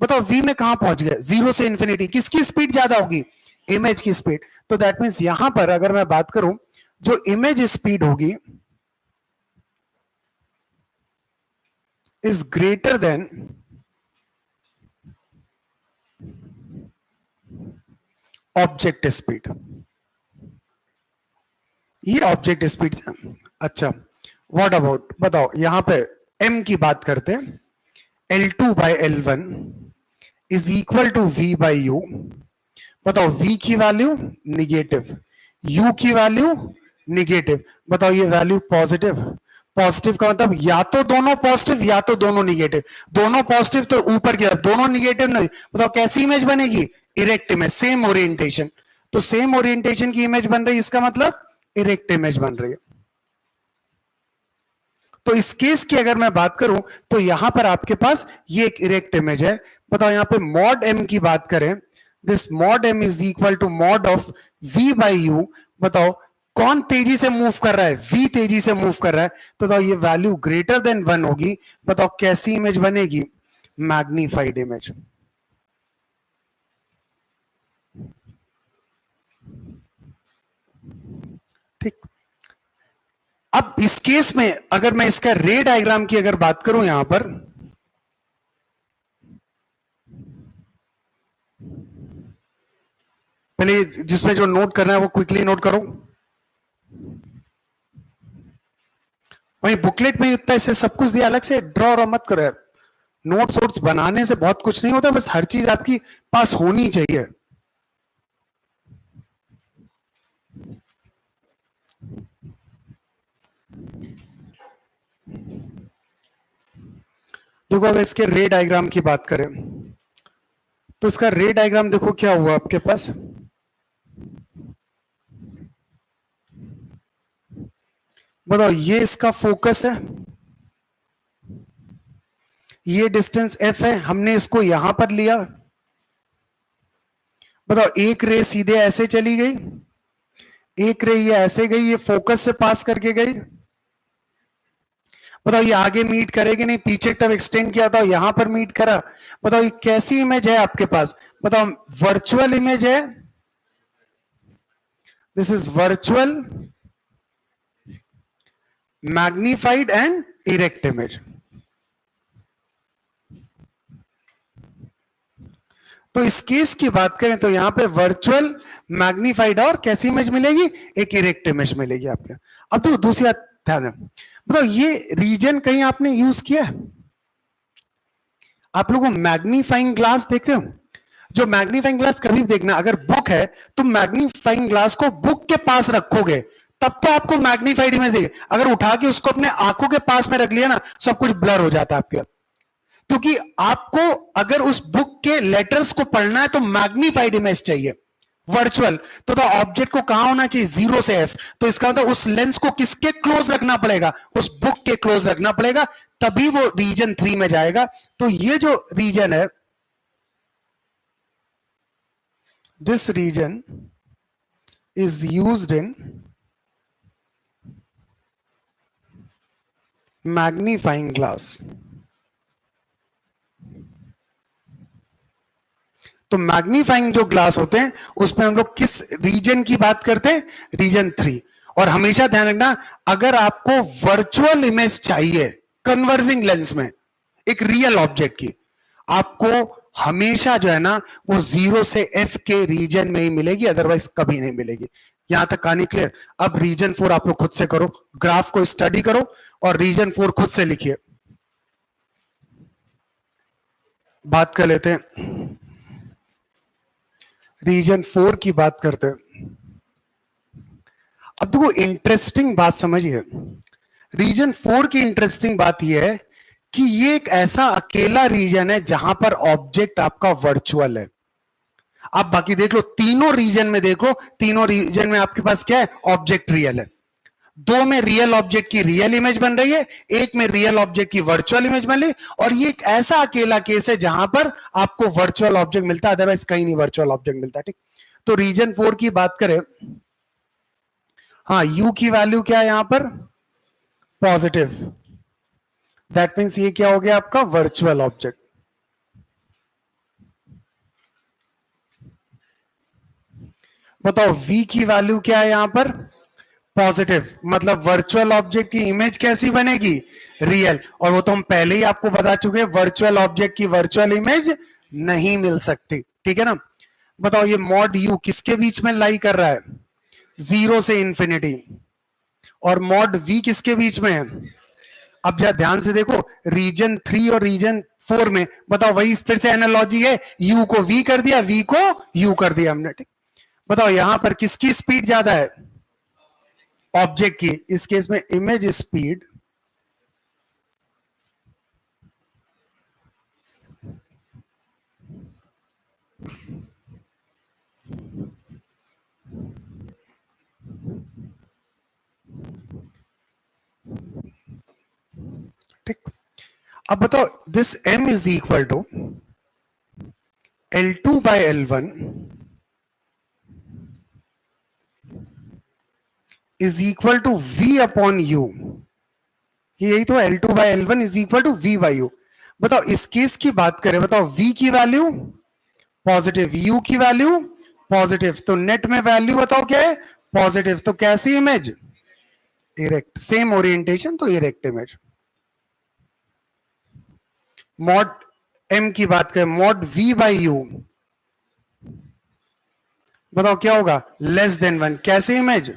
बताओ v में कहां पहुंच गए, 0 से इंफिनिटी, किसकी स्पीड ज्यादा होगी, इमेज की स्पीड। तो दैट मीन्स यहां पर अगर मैं बात करूं, जो इमेज स्पीड होगी is greater than object speed, ये ऑब्जेक्ट स्पीड। अच्छा व्हाट अबाउट, बताओ यहां पे m की बात करते हैं, L2 by L1 is equal to v by you, बताओ v की वैल्यू निगेटिव, u की वैल्यू निगेटिव, बताओ ये वैल्यू पॉजिटिव, पॉजिटिव का मतलब या तो दोनों पॉजिटिव या तो दोनों निगेटिव, दोनों पॉजिटिव तो ऊपर की तरफ, दोनों निगेटिव नहीं, बताओ कैसी इमेज बनेगी, इरेक्ट इमेज, सेम ओरिएंटेशन, तो सेम ओरिएंटेशन की इमेज बन रही है, इसका मतलब इरेक्ट इमेज बन रही है। तो इस केस की अगर मैं बात करूं तो यहां पर आपके पास ये एक इरेक्ट इमेज है, बताओ यहां पे मॉड m की बात करें, this mod m is equal to mod of v by you, बताओ कौन तेजी से मूव कर रहा है, v तेजी से मूव कर रहा है, तो बताओ ये वैल्यू ग्रेटर देन 1 होगी, बताओ कैसी इमेज बनेगी, मैग्नीफाइड इमेज। ठीक, अब इस केस में अगर मैं इसका रे डायग्राम की अगर बात करूं यहां पर, पहले जिसमें जो नोट करना है वो क्विकली नोट करो, वही बुकलेट में इतना ऐसे सब कुछ दिया, अलग से ड्रॉ और मत करो यार, नोट्स वोट्स बनाने से बहुत कुछ नहीं होता, बस हर चीज आपकी पास होनी चाहिए। देखो अगर इसके रे डायग्राम की बात करें तो इसका रे डायग्राम देखो क्या हुआ आपके पास, बताओ ये इसका फोकस है, ये डिस्टेंस f है, हमने इसको यहां पर लिया। बताओ एक रे सीधे ऐसे चली गई, एक रे ये ऐसे गई, ये फोकस से पास करके गई। बताओ ये आगे मीट करेगी नहीं, पीछे तब एक्सटेंड किया था, यहां पर मीट करा। बताओ ये कैसी इमेज है आपके पास? बताओ वर्चुअल इमेज है, this is virtual magnified and erect image. तो इस केस की बात करें तो यहां पे वर्चुअल मैग्निफाइड और कैसी इमेज मिलेगी? एक इरेक्ट इमेज मिलेगी आपके। अब तो दूसरी बात ध्यान दें, बताओ ये रीजन कहीं आपने यूज किया है? आप लोगों मैग्नीफाइंग ग्लास देखते हो? जो मैग्नीफाइंग ग्लास कभी भी देखना, अगर बुक है तो मैग्नीफाइंग ग्लास को बुक के पास रखोगे तब तो आपको मैग्नीफाइड इमेज देगी। अगर उठा के उसको अपने आंखों के पास में रख लिया ना, सब कुछ ब्लर हो जाता है आपके। क्योंकि आपको अगर उस बुक के लेटर्स को पढ़ना है तो मैग्नीफाइड इमेज चाहिए, वर्चुअल। तो ऑब्जेक्ट को कहां होना चाहिए? 0 से f। तो इसका मतलब उस लेंस को किसके क्लोज रखना पड़ेगा? उस बुक के क्लोज रखना पड़ेगा, तभी वो रीजन 3 में जाएगा। तो ये जो रीजन है, this region is used in magnifying glass. तो मैग्नीफाइंग जो ग्लास होते हैं उसमें हम लोग किस रीजन की बात करते हैं? रीजन 3। और हमेशा ध्यान रखना, अगर आपको वर्चुअल इमेज चाहिए कन्वर्जिंग लेंस में एक रियल ऑब्जेक्ट की, आपको हमेशा जो है ना वो 0 से f के रीजन में ही मिलेगी, अदरवाइज कभी नहीं मिलेगी। यहां तक कहानी क्लियर? अब रीजन 4 आप लोग खुद से करो, ग्राफ को स्टडी करो और रीजन 4 खुद से लिखिए। बात कर लेते हैं, रीजन 4 की बात करते हैं। अब देखो इंटरेस्टिंग बात समझिए, रीजन 4 की इंटरेस्टिंग बात यह है कि ये एक ऐसा अकेला रीजन है जहां पर ऑब्जेक्ट आपका वर्चुअल है। आप बाकी देख लो, तीनों रीजन में देखो, तीनों रीजन में आपके पास क्या है? ऑब्जेक्ट रियल है। दो में रियल ऑब्जेक्ट की रियल इमेज बन रही है, एक में रियल ऑब्जेक्ट की वर्चुअल इमेज बन रही है। और ये एक ऐसा अकेला केस है जहां पर आपको वर्चुअल ऑब्जेक्ट मिलता है, अदरवाइज कहीं नहीं वर्चुअल ऑब्जेक्ट मिलता। ठीक, तो रीजन 4 की बात करें, हाँ यू की वैल्यू क्या है यहां पर? पॉजिटिव। दैट मीन्स ये क्या हो गया आपका? Virtual object. बताओ v की वैल्यू क्या है यहां पर? पॉजिटिव। मतलब वर्चुअल ऑब्जेक्ट की इमेज कैसी बनेगी? रियल। और वो तो हम पहले ही आपको बता चुके हैं, वर्चुअल ऑब्जेक्ट की वर्चुअल इमेज नहीं मिल सकती। ठीक है ना? बताओ ये मॉड यू किसके बीच में लाई कर रहा है? 0 से इंफिनिटी। और मॉड वी किसके बीच में है? अब जरा ध्यान से देखो, रीजन 3 और रीजन 4 में, बताओ वही फिर से एनालॉजी है, यू को वी कर दिया, वी को यू कर दिया हमने। ठीक, बताओ यहां पर किसकी स्पीड ज्यादा है? ऑब्जेक्ट की। इस केस में इमेज स्पीड ठीक। अब बताओ this m is equal to L2 by L1 is equal to V upon U। यही तो L2 by L1 is equal to V by U। बताओ इस केस की बात करें, बताओ V की वैल्यू पॉजिटिव, U की वैल्यू पॉजिटिव, तो नेट में वैल्यू बताओ क्या है? पॉजिटिव। तो कैसी इमेज? इरेक्ट। सेम ओरिएंटेशन तो इरेक्ट इमेज। मॉड m की बात करें, मॉड V बाय U, बताओ क्या होगा? Less than 1। कैसे इमेज?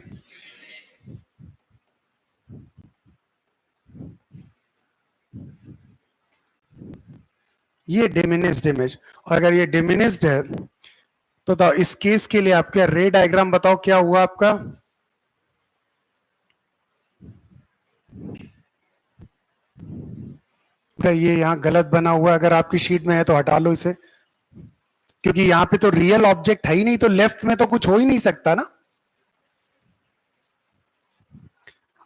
ये डिमिनिस्ड इमेज। और अगर ये डिमिनिस्ड है तो इस केस के लिए आपका रे डायग्राम बताओ क्या हुआ आपका? ये यहां गलत बना हुआ है, अगर आपकी शीट में है तो हटा लो इसे, क्योंकि यहां पे तो रियल ऑब्जेक्ट है ही नहीं, तो लेफ्ट में तो कुछ हो ही नहीं सकता ना।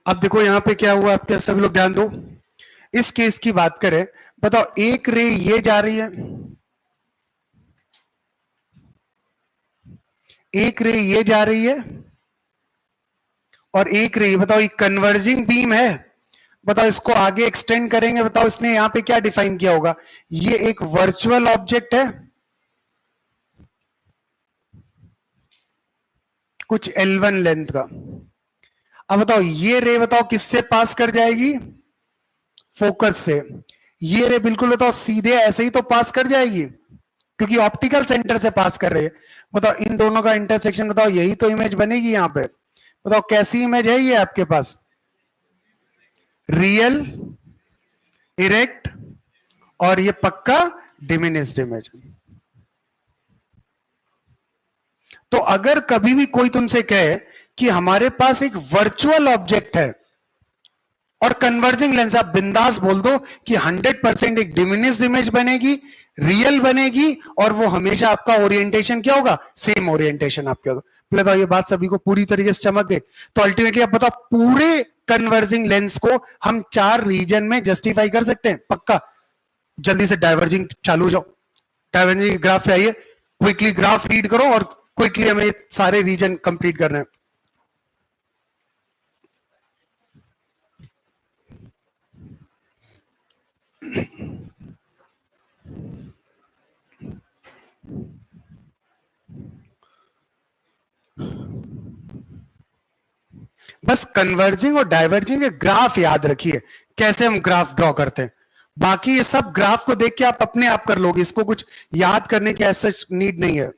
अब देखो यहां पे क्या हुआ आपके, सभी लोग ध्यान दो। इस केस की बात करें, बताओ एक रे ये जा रही है, एक रे ये जा रही है और एक रे, बताओ ये कन्वर्जिंग बीम है। बताओ इसको आगे एक्सटेंड करेंगे, बताओ इसने यहां पे क्या डिफाइन किया होगा, ये एक वर्चुअल ऑब्जेक्ट है कुछ L1 लेंथ का। अब बताओ ये रे बताओ किससे पास कर जाएगी, फोकस से। ये रे बिल्कुल बताओ सीधे ऐसे ही तो पास कर जाएगी क्योंकि ऑप्टिकल सेंटर से पास कर रही है। बताओ इन दोनों का इंटरसेक्शन, बताओ यही तो इमेज बनेगी यहां पे। बताओ कैसी इमेज है ये आपके पास, रियल, इरेक्ट और ये पक्का डिमिनिश्ड इमेज। तो अगर कभी भी कोई तुमसे कहे कि हमारे पास एक वर्चुअल ऑब्जेक्ट है और कन्वर्जिंग लेंस, आप बिंदास बोल दो कि 100% एक डिमिनिश्ड इमेज बनेगी, रियल बनेगी और वो हमेशा आपका ओरिएंटेशन क्या होगा, सेम ओरिएंटेशन आपके होगा। तो ये बात सभी को पूरी तरीके से चमक गई। तो अल्टीमेटली आप बताओ पूरे कन्वर्जिंग लेंस को हम 4 रीजन में जस्टिफाई कर सकते हैं पक्का। जल्दी से डाइवर्जिंग चालू जाओ, डाइवर्जिंग ग्राफ आइए, क्विकली ग्राफ रीड करो और क्विकली हमें सारे रीजन कंप्लीट करने हैं। बस कन्वर्जिंग और डाइवर्जिंग के ग्राफ याद रखिए, कैसे हम ग्राफ ड्रॉ करते हैं। बाकी ये सब ग्राफ को देख के आप अपने आप कर लोगे, इसको कुछ याद करने की ऐसा नीड नहीं है।